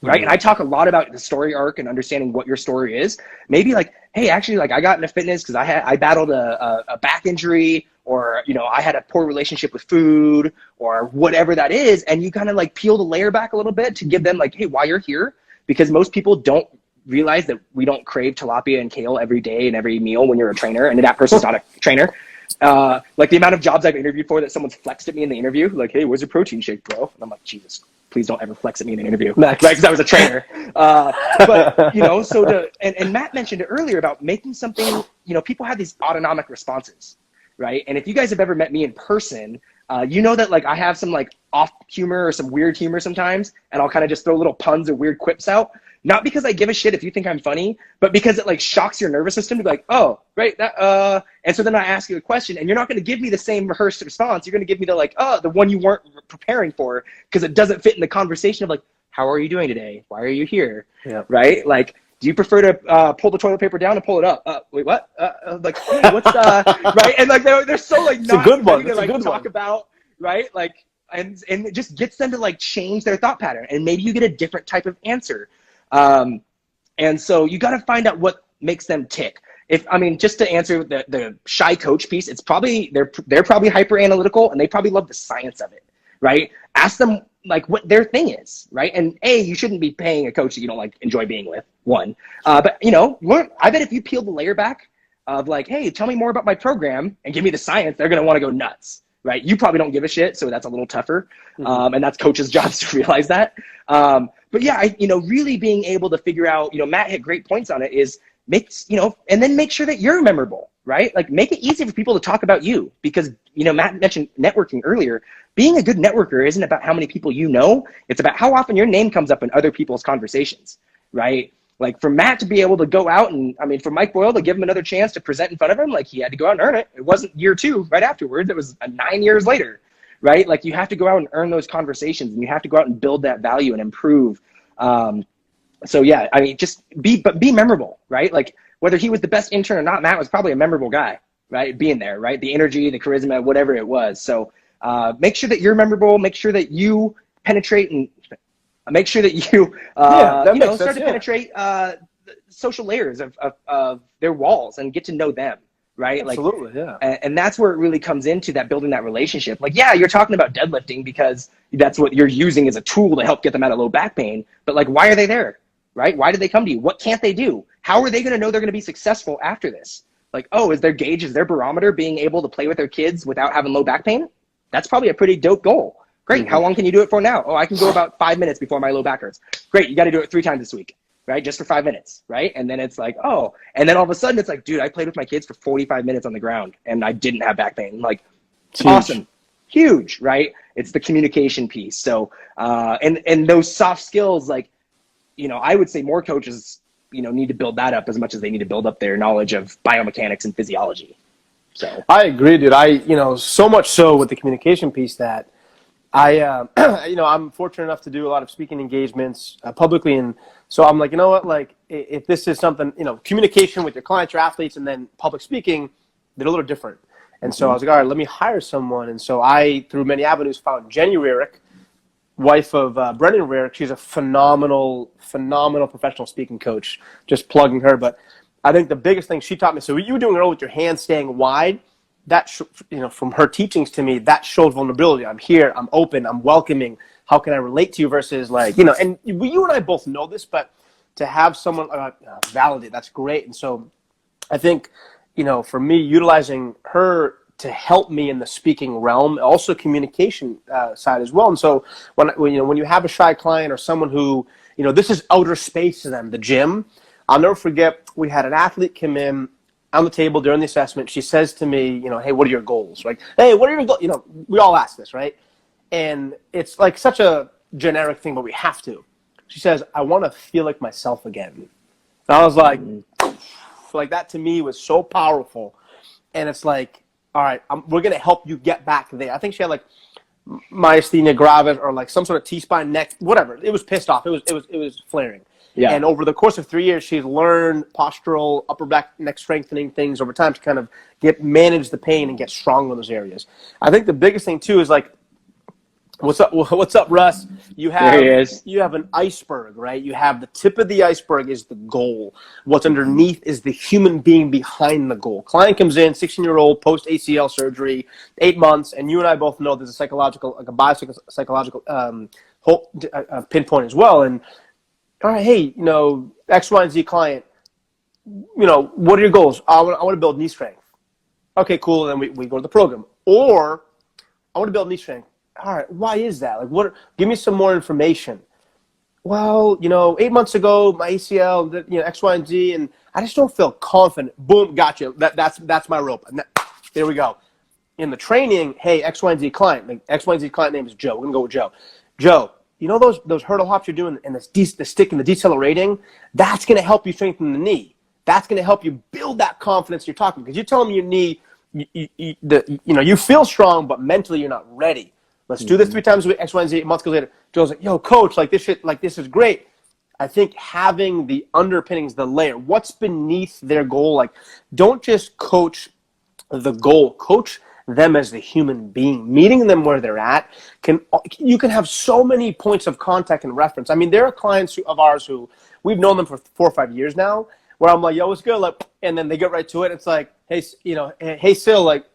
right? And I talk a lot about the story arc and understanding what your story is. Maybe like, hey, actually, like, I got into fitness because I battled a back injury, or I had a poor relationship with food, or whatever that is, and you kind of like peel the layer back a little bit to give them like, hey, why you're here, because most people don't realize that we don't crave tilapia and kale every day and every meal when you're a trainer, and that person's not a trainer. Like, the amount of jobs I've interviewed for that someone's flexed at me in the interview, like, hey, where's your protein shake, bro? And I'm like, Jesus, please don't ever flex at me in an interview, right? Because I was a trainer. But and Matt mentioned it earlier about making something, people have these autonomic responses, right? And if you guys have ever met me in person, that like I have some like off humor or some weird humor sometimes, and I'll kind of just throw little puns or weird quips out. Not because I give a shit if you think I'm funny, but because it like shocks your nervous system to be like, oh, right, that, and so then I ask you a question, and you're not going to give me the same rehearsed response. You're going to give me the like, the one you weren't preparing for, because it doesn't fit in the conversation of like, how are you doing today? Why are you here? Right? Like, do you prefer to pull the toilet paper down and pull it up? Wait, what? Like, hey, what's right? And like they're so like not good one. To like talk about, right? Like, and it just gets them to like change their thought pattern, and maybe you get a different type of answer. And so you got to find out what makes them tick. Just to answer the shy coach piece, it's probably, they're probably hyper analytical, and they probably love the science of it, right? Ask them like what their thing is, right? And you shouldn't be paying a coach that you don't like enjoy being with, one. But learn, I bet if you peel the layer back of like, hey, tell me more about my program and give me the science, they're going to want to go nuts, right? You probably don't give a shit, so that's a little tougher. And that's coaches' jobs to realize that. But yeah, really being able to figure out, Matt hit great points on it, is and then make sure that you're memorable, right? Like, make it easy for people to talk about you, because, Matt mentioned networking earlier. Being a good networker isn't about how many people you know. It's about how often your name comes up in other people's conversations, right? Like, for Matt to be able to go out and, for Mike Boyle to give him another chance to present in front of him, like, he had to go out and earn it. It wasn't year 2 right afterwards. It was 9 years later. Right? Like, you have to go out and earn those conversations, and you have to go out and build that value and improve. So yeah, just be memorable, right? Like, whether he was the best intern or not, Matt was probably a memorable guy, right? Being there, right? The energy, the charisma, whatever it was. So, make sure that you're memorable, make sure that you penetrate, and make sure that you, start to penetrate, social layers of their walls and get to know them. Right? Absolutely, like, yeah. And that's where it really comes into that building that relationship. Like, yeah, you're talking about deadlifting because that's what you're using as a tool to help get them out of low back pain. But like, why are they there? Right? Why did they come to you? What can't they do? How are they going to know they're going to be successful after this? Like, oh, is their gauge, is their barometer being able to play with their kids without having low back pain? That's probably a pretty dope goal. Great. How long can you do it for now? Oh, I can go about 5 minutes before my low back hurts. Great. You got to do it 3 times this week. Right? Just for 5 minutes, right? And then it's like, oh, and then all of a sudden it's like, dude, I played with my kids for 45 minutes on the ground and I didn't have back pain. Like, awesome. Huge, right? It's the communication piece. So, and those soft skills, like, I would say more coaches, need to build that up as much as they need to build up their knowledge of biomechanics and physiology. So I agree, dude. So much so with the communication piece that I'm fortunate enough to do a lot of speaking engagements publicly, and so I'm like, if this is something, communication with your clients, your athletes, and then public speaking, they're a little different. And so I was like, all right, let me hire someone. And so I, through many avenues, found Jenny Rarick, wife of Brendan Rarick. She's a phenomenal professional speaking coach. Just plugging her. But I think the biggest thing she taught me, so what you were doing earlier with your hands staying wide, that, from her teachings to me, that showed vulnerability. I'm here, I'm open, I'm welcoming. How can I relate to you versus and you and I both know this, but to have someone validate, that's great. And so I think, for me, utilizing her to help me in the speaking realm, also communication side as well. And so when you have a shy client or someone who, this is outer space to them, the gym, I'll never forget, we had an athlete come in on the table during the assessment. She says to me, hey, what are your goals? Like, hey, what are your goals? We all ask this, right? And it's like such a generic thing, but we have to. She says, I want to feel like myself again. And I was like that to me was so powerful. And it's like, all right, we're going to help you get back there. I think she had like myasthenia gravis or like some sort of T-spine neck, whatever. It was pissed off. It was flaring. Yeah. And over the course of 3 years, she's learned postural, upper back, neck strengthening things over time to kind of manage the pain and get strong in those areas. I think the biggest thing too is like, what's up, Russ? You have an iceberg, right? You have the tip of the iceberg is the goal. What's underneath is the human being behind the goal. Client comes in, 16-year-old, post ACL surgery, 8 months, and you and I both know there's a psychological, like a biopsychological pinpoint as well. And all right, hey, X, Y, and Z client, what are your goals? I want to build knee strength. Okay, cool. And then we go to the program. Or I want to build knee strength. All right, why is that? Like, give me some more information. Well, 8 months ago, my ACL, X, Y, and Z, and I just don't feel confident. Boom, gotcha. That's my rope. And there we go. In the training, hey, X, Y, and Z client. Like, X, Y, and Z client name is Joe. We're gonna go with Joe. Joe, those hurdle hops you're doing and the stick and the decelerating, that's gonna help you strengthen the knee. That's gonna help you build that confidence you're talking. Because you're telling me your knee, you feel strong, but mentally you're not ready. Let's do this 3 times a week, X, Y, and Z. Months goes later, Joe's like, yo, coach, this is great. I think having the underpinnings, the layer, what's beneath their goal, like, don't just coach the goal, coach them as the human being, meeting them where they're at. You can have so many points of contact and reference. I mean, there are clients of ours who we've known them for 4 or 5 years now, where I'm like, yo, what's good? Like, and then they get right to it. It's like, hey, hey, Sil, like,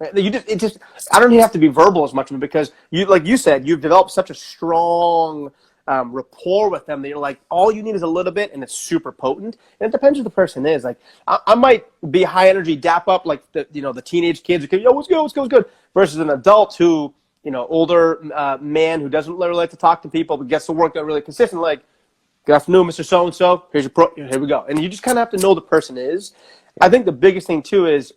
I don't even have to be verbal as much because like you said, you've developed such a strong rapport with them that you're like, all you need is a little bit and it's super potent. And it depends who the person is. Like, I might be high energy, dap up like the teenage kids who go, yo, what's good, versus an adult who, older man who doesn't really like to talk to people but gets the work done really consistent. Like, good afternoon, Mr. So-and-so. Here we go. And you just kind of have to know the person is. I think the biggest thing too is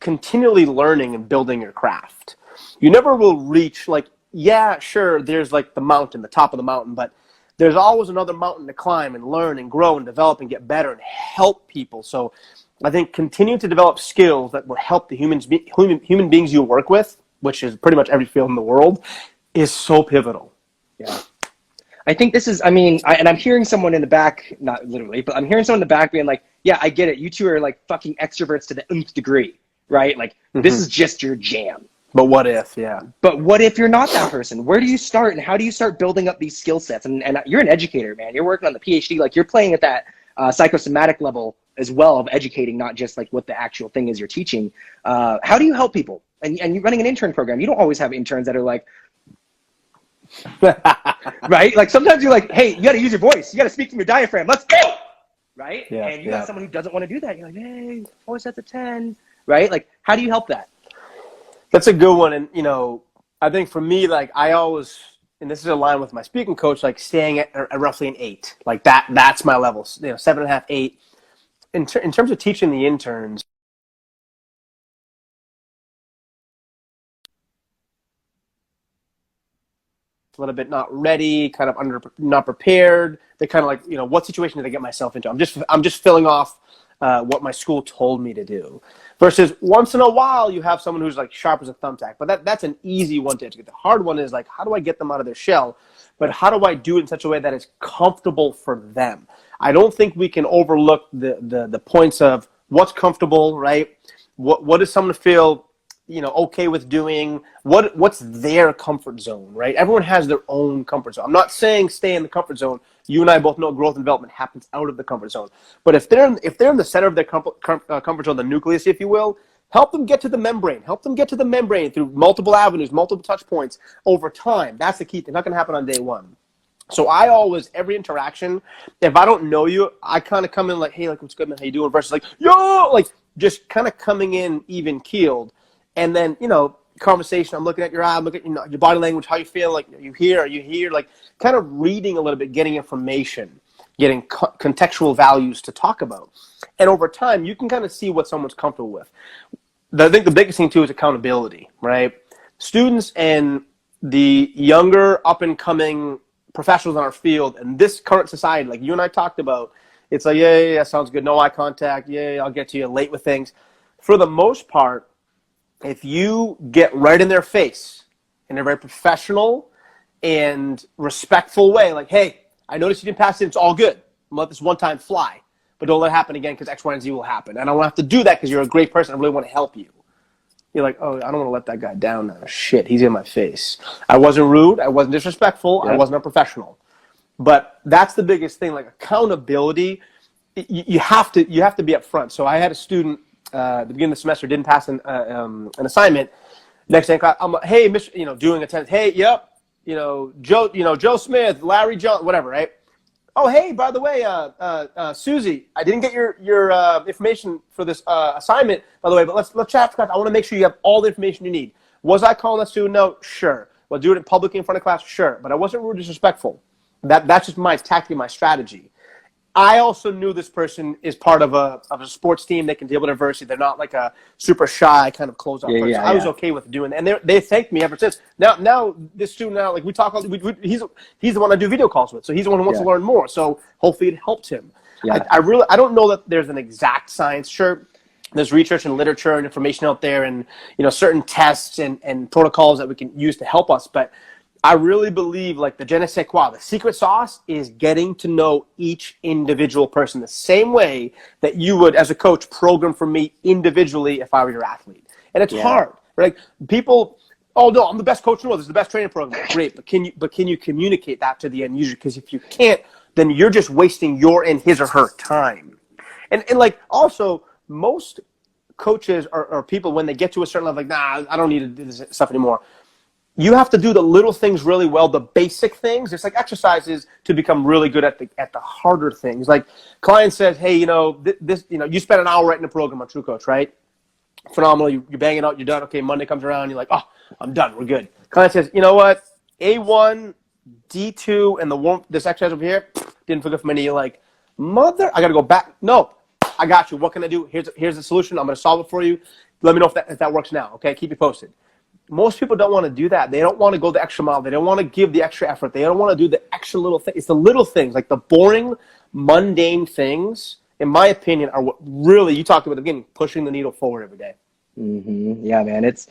continually learning and building your craft. You never will reach, like, yeah, sure, there's like the mountain, the top of the mountain, but there's always another mountain to climb and learn and grow and develop and get better and help people. So I think continuing to develop skills that will help the human beings you work with, which is pretty much every field in the world, is so pivotal. Yeah. I think this is, and I'm hearing someone in the back, not literally, but I'm hearing someone in the back being like, yeah, I get it. You two are like fucking extroverts to the nth degree. Right? Like, this is just your jam. But what if, yeah. But what if you're not that person? Where do you start and how do you start building up these skill sets? And you're an educator, man. You're working on the PhD. Like, you're playing at that psychosomatic level as well of educating, not just like what the actual thing is you're teaching. How do you help people? And you're running an intern program. You don't always have interns that are like, right? Like, sometimes you're like, hey, you got to use your voice. You got to speak from your diaphragm. Let's go. Right? Yeah, and you got someone who doesn't want to do that. You're like, hey, voice sets of 10. Right? Like, how do you help that? That's a good one. And, I think for me, like, I always, and this is aligned with my speaking coach, like staying at roughly an 8. Like that's my level, 7.5, 8. In terms of teaching the interns, a little bit not ready, kind of not prepared. They kind of like, what situation did I get myself into? I'm just filling off what my school told me to do. Versus once in a while, you have someone who's like sharp as a thumbtack. But that's an easy one to educate. The hard one is like, how do I get them out of their shell? But how do I do it in such a way that is comfortable for them? I don't think we can overlook the points of what's comfortable, right? What does someone feel, okay with doing? What's their comfort zone, right? Everyone has their own comfort zone. I'm not saying stay in the comfort zone. You and I both know growth and development happens out of the comfort zone. But if they're in the center of their comfort zone, the nucleus, if you will, help them get to the membrane. Help them get to the membrane through multiple avenues, multiple touch points over time. That's the key thing. It's not going to happen on day one. So I always, every interaction, if I don't know you, I kind of come in like, hey, like, what's good, man? How you doing? Versus like, yo, like just kind of coming in even keeled. And then, conversation, I'm looking at your eye, I'm looking at your body language, how you feel, like, are you here? Like kind of reading a little bit, getting information, getting contextual values to talk about. And over time, you can kind of see what someone's comfortable with. I think the biggest thing, too, is accountability, right? Students and the younger up-and-coming professionals in our field and this current society, like you and I talked about, it's like, yeah, sounds good. No eye contact. Yeah, I'll get to you late with things. For the most part, if you get right in their face in a very professional and respectful way, like, hey, I noticed you didn't pass it. It's all good. I'm gonna let this one time fly, but don't let it happen again because X, Y, and Z will happen. And I don't have to do that because you're a great person. I really want to help you. You're like, oh, I don't want to let that guy down now. Shit, he's in my face. I wasn't rude. I wasn't disrespectful. Yeah. I wasn't unprofessional. But that's the biggest thing, like accountability. You have to be upfront. So I had a student at the beginning of the semester didn't pass an assignment. Next day, I'm like, hey, Mr., doing attendance. Hey, yep, Joe Smith, Larry John, whatever, right? Oh, hey, by the way, Susie, I didn't get your information for this assignment, by the way, but let's chat after class. I want to make sure you have all the information you need. Was I calling that student? No, sure. Well, do it in public in front of class? Sure. But I wasn't rude or disrespectful. That's just my tactic, my strategy. I also knew this person is part of a sports team. They can deal with adversity. They're not like a super shy kind of close up person. I was okay with doing that, and they thanked me ever since. Now this student like we talk. He's the one I do video calls with, so he's the one who wants to learn more. So hopefully it helped him. Yeah. I don't know that there's an exact science. Sure, there's research and literature and information out there, and certain tests and protocols that we can use to help us, but I really believe like the je ne sais quoi, the secret sauce is getting to know each individual person the same way that you would, as a coach, program for me individually if I were your athlete. And it's hard, right? Like people, oh no, I'm the best coach in the world. This is the best training program. Great, but can you communicate that to the end user? Because if you can't, then you're just wasting your and his or her time. And like also most coaches or people when they get to a certain level, like, nah, I don't need to do this stuff anymore. You have to do the little things really well, the basic things. It's like exercises to become really good at the harder things. Like client says, hey, you spent an hour writing a program on TrueCoach, right? Phenomenal. You're banging out. You're done. Okay, Monday comes around. You're like, oh, I'm done. We're good. Client says, you know what? A1, D2, and this exercise over here didn't feel good for me. You're like, I got to go back. No, I got you. What can I do? Here's the solution. I'm going to solve it for you. Let me know if that works now. Okay, keep you posted. Most people don't want to do that. They don't want to go the extra mile. They don't want to give the extra effort. They don't want to do the extra little thing. It's the little things, like the boring, mundane things, in my opinion, are what really, you talked about at the beginning, pushing the needle forward every day. Mm-hmm. Yeah, man, it's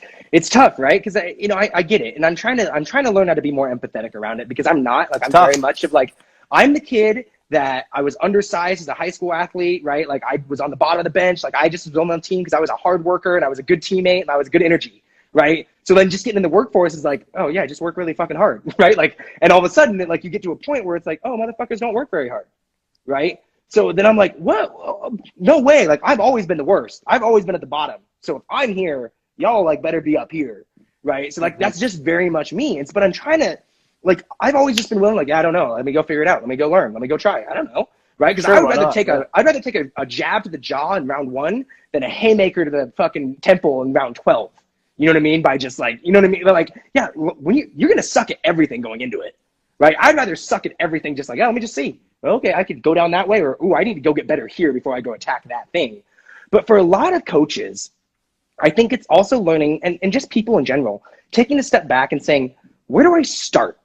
tough, right? Because I get it, and I'm trying to learn how to be more empathetic around it because I'm not like I'm tough. Very much of like I'm the kid that I was undersized as a high school athlete, right? Like I was on the bottom of the bench, like I just was on the team because I was a hard worker and I was a good teammate and I was good energy. Right. So then just getting in the workforce is like, oh yeah, just work really fucking hard. Right. Like, and all of a sudden like you get to a point where it's like, oh, motherfuckers don't work very hard. Right. So then I'm like, what? No way. Like I've always been the worst. I've always been at the bottom. So if I'm here, y'all like better be up here. Right. So like, that's just very much me. But I'm trying to like, I've always just been willing, like, yeah, I don't know. Let me go figure it out. Let me go learn. Let me go try. I don't know. Right. Because I'd rather take a jab to the jaw in round 1 than a haymaker to the fucking temple in round 12. You know what I mean? By just like, you know what I mean? Like, yeah, when you're going to suck at everything going into it, right? I'd rather suck at everything just like, oh, let me just see. Well, okay, I could go down that way, or, ooh, I need to go get better here before I go attack that thing. But for a lot of coaches, I think it's also learning, and just people in general, taking a step back and saying, where do I start?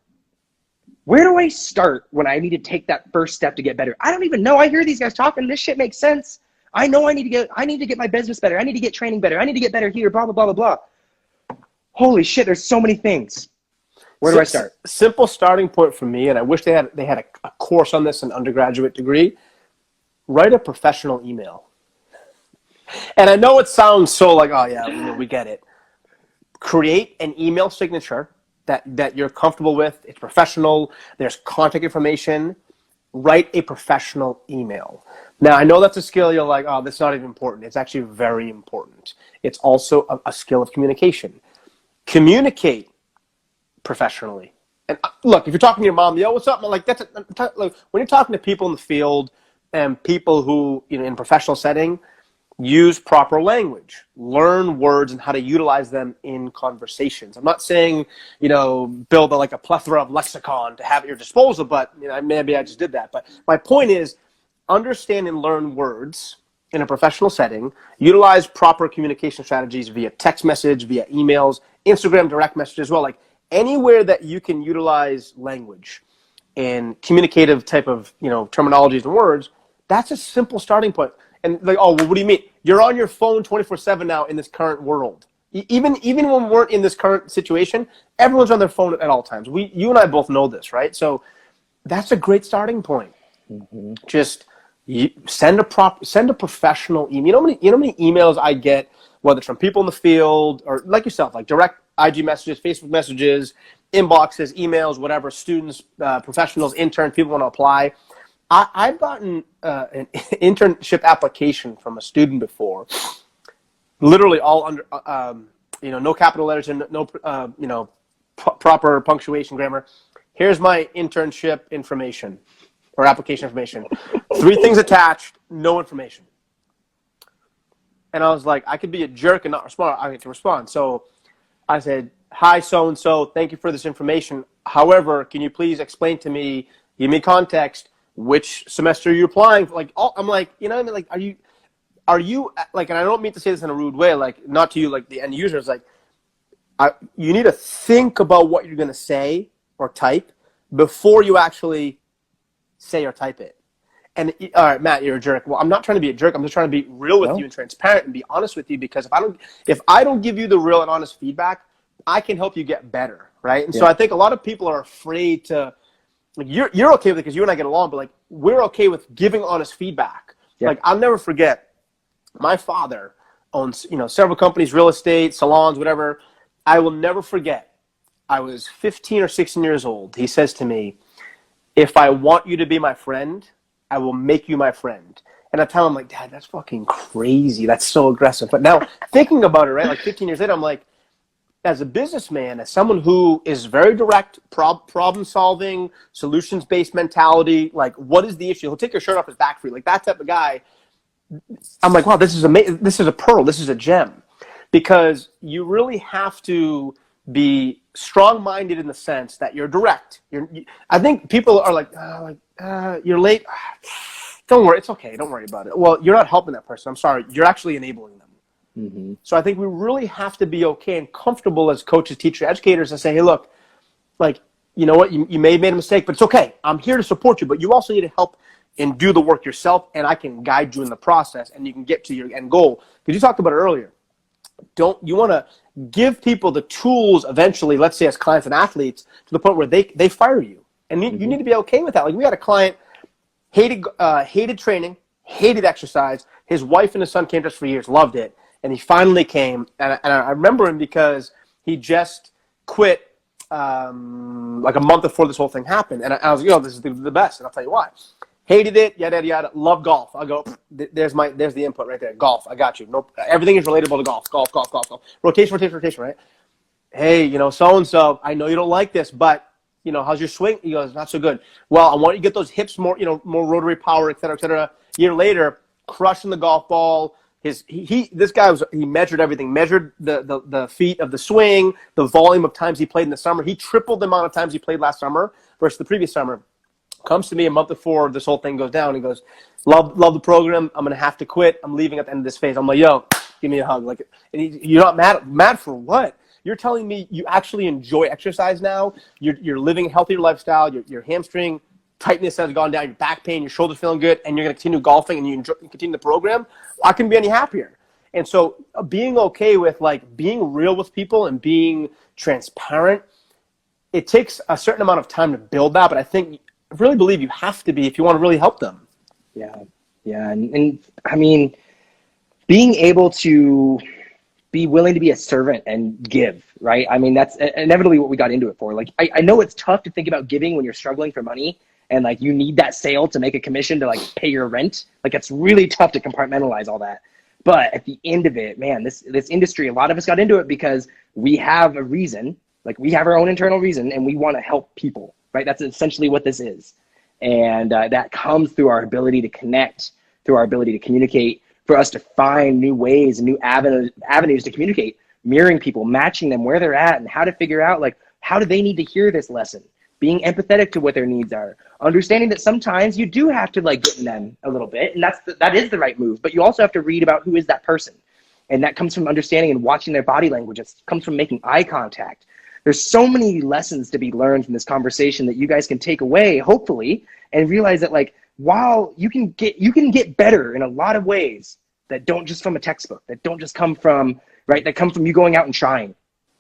Where do I start when I need to take that first step to get better? I don't even know. I hear these guys talking. This shit makes sense. I know I need to get my business better. I need to get training better. I need to get better here, blah, blah, blah, blah, blah. Holy shit, there's so many things. Where do I start? Simple starting point for me, and I wish they had a course on this, an undergraduate degree. Write a professional email. And I know it sounds so like, oh yeah, we get it. Create an email signature that you're comfortable with. It's professional. There's contact information. Write a professional email. Now, I know that's a skill you're like, oh, that's not even important. It's actually very important. It's also a skill of communication. Communicate professionally. And look, if you're talking to your mom, yo, what's up? Like like, when you're talking to people in the field and people who, in a professional setting, use proper language, learn words and how to utilize them in conversations. I'm not saying, build a plethora of lexicon to have at your disposal, but maybe I just did that. But my point is, understand and learn words in a professional setting, utilize proper communication strategies via text message, via emails, Instagram direct message as well. Like anywhere that you can utilize language and communicative type of, terminologies and words, that's a simple starting point. And like, oh, well, what do you mean? You're on your phone 24/7 now in this current world. Even when we're in this current situation, everyone's on their phone at all times. You and I both know this, right? So that's a great starting point. Mm-hmm. Just send a professional email. You know how many emails I get, whether it's from people in the field or like yourself, like direct IG messages, Facebook messages, inboxes, emails, whatever, students, professionals, interns, people want to apply. I've gotten an internship application from a student before, literally all under, no capital letters and no, proper punctuation, grammar. Here's my internship information or application information. 3 things attached, no information. And I was like, I could be a jerk and not respond. I get to respond. So I said, hi, so-and-so, thank you for this information. However, can you please explain to me, give me context, which semester are you applying for? I'm like, like, are you like, and I don't mean to say this in a rude way, like not to you, like the end users, like you need to think about what you're going to say or type before you actually say or type it. And all right, Matt, you're a jerk. Well, I'm not trying to be a jerk. I'm just trying to be real with you and transparent and be honest with you, because if I don't give you the real and honest feedback, I can help you get better, right? And so I think a lot of people are afraid to, like, you're okay with it because you and I get along, but like we're okay with giving honest feedback. Yeah. Like I'll never forget, my father owns several companies, real estate, salons, whatever. I will never forget. I was 15 or 16 years old. He says to me, "If I want you to be my friend, I will make you my friend." And I tell him, like, Dad, that's fucking crazy. That's so aggressive. But now thinking about it, right, like 15 years later, I'm like, as a businessman, as someone who is very direct, problem solving, solutions based mentality, like, what is the issue? He'll take your shirt off his back for you, like that type of guy. I'm like, wow, this is amazing. This is a pearl. This is a gem, because you really have to be strong-minded in the sense that you're direct. I think people are like, you're late. Don't worry, it's okay. Don't worry about it. Well, you're not helping that person. I'm sorry. You're actually enabling them. Mm-hmm. So I think we really have to be okay and comfortable as coaches, teachers, educators to say, hey, look, like, you know what, you may have made a mistake, but it's okay. I'm here to support you, but you also need to help and do the work yourself, and I can guide you in the process, and you can get to your end goal. Because you talked about it earlier. You want to give people the tools eventually, let's say as clients and athletes, to the point where they fire you. And you need to be okay with that. Like, we had a client, hated training, hated exercise. His wife and his son came to us for years, loved it. And he finally came, and I remember him because he just quit like a month before this whole thing happened. And I was like, this is the best, and I'll tell you why. Hated it, yada, yada, yada. Love golf. I'll go, there's the input right there. Golf, I got you. Nope. Everything is relatable to golf. Golf. Rotation, right? Hey, so-and-so, I know you don't like this, but, how's your swing? He goes, not so good. Well, I want you to get those hips more, more rotary power, et cetera, et cetera. A year later, crushing the golf ball. This guy he measured everything, measured the feet of the swing, the volume of times he played in the summer. He tripled the amount of times he played last summer versus the previous summer. Comes to me a month before this whole thing goes down. He goes, love the program. I'm going to have to quit. I'm leaving at the end of this phase. I'm like, yo, give me a hug. Like, and you're not mad for what? You're telling me you actually enjoy exercise now. You're living a healthier lifestyle. Your hamstring tightness has gone down. Your back pain, your shoulders feeling good, and you're going to continue golfing and you continue the program. I couldn't be any happier. And so being okay with, like, being real with people and being transparent, it takes a certain amount of time to build that, but I really believe you have to be if you want to really help them. Yeah. And I mean, being able to be willing to be a servant and give, right? I mean, that's inevitably what we got into it for. Like, I know it's tough to think about giving when you're struggling for money and like you need that sale to make a commission to like pay your rent. Like, it's really tough to compartmentalize all that. But at the end of it, man, this industry, a lot of us got into it because we have a reason, like we have our own internal reason and we want to help people, right? That's essentially what this is. And that comes through our ability to connect, through our ability to communicate, for us to find new ways and new avenues to communicate, mirroring people, matching them where they're at and how to figure out, like, how do they need to hear this lesson? Being empathetic to what their needs are, understanding that sometimes you do have to like get in them a little bit, and that is the right move, but you also have to read about who is that person. And that comes from understanding and watching their body language. It comes from making eye contact. There's so many lessons to be learned from this conversation that you guys can take away, hopefully, and realize that, like, while you can get better in a lot of ways that don't just from a textbook, that don't just come from, right, that come from you going out and trying,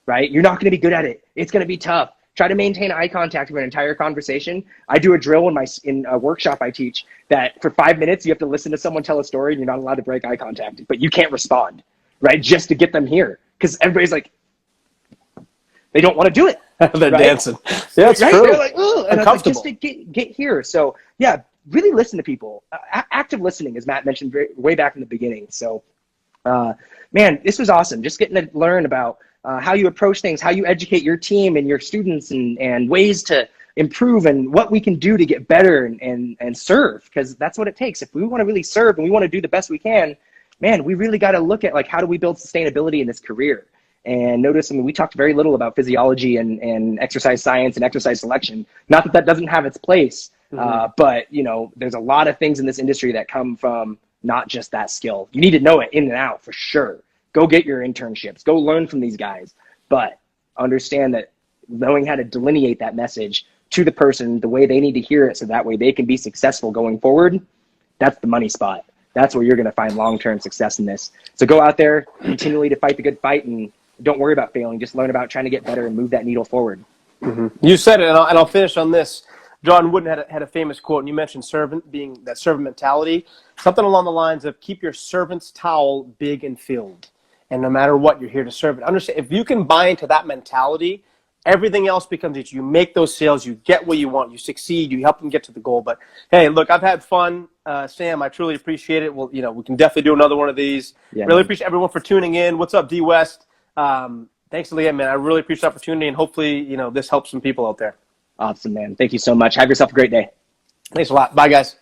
right? You're not going to be good at it. It's going to be tough. Try to maintain eye contact for an entire conversation. I do a drill in a workshop I teach that for 5 minutes, you have to listen to someone tell a story and you're not allowed to break eye contact, but you can't respond, right? Just to get them here. Because everybody's like, they don't want to do it. They're right? dancing. Yeah, it's right? true. They're like, ugh. And Uncomfortable. like, just to get here. So yeah, really listen to people. Active listening, as Matt mentioned way back in the beginning. So man, this was awesome. Just getting to learn about how you approach things, how you educate your team and your students, and ways to improve and what we can do to get better and serve, because that's what it takes. If we want to really serve and we want to do the best we can, man, we really got to look at, like, how do we build sustainability in this career? And notice, I mean, we talked very little about physiology and exercise science and exercise selection. Not that that doesn't have its place, but, you know, there's a lot of things in this industry that come from not just that skill. You need to know it in and out for sure. Go get your internships. Go learn from these guys. But understand that knowing how to delineate that message to the person the way they need to hear it so that way they can be successful going forward, that's the money spot. That's where you're going to find long-term success in this. So go out there, continually to fight the good fight, and don't worry about failing. Just learn about trying to get better and move that needle forward. You said it, and I'll finish on this. John Wooden had a famous quote, and you mentioned servant, being that servant mentality. Something along the lines of, keep your servant's towel big and filled. And no matter what, you're here to serve it. Understand, if you can buy into that mentality, everything else becomes easy. You make those sales, you get what you want, you succeed, you help them get to the goal. But hey, look, I've had fun, Sam. I truly appreciate it. Well, you know, we can definitely do another one of these. Yeah, really appreciate everyone for tuning in. What's up, D West? Thanks again, man. I really appreciate the opportunity, and hopefully, you know, this helps some people out there. Awesome, man. Thank you so much. Have yourself a great day. Thanks a lot. Bye, guys.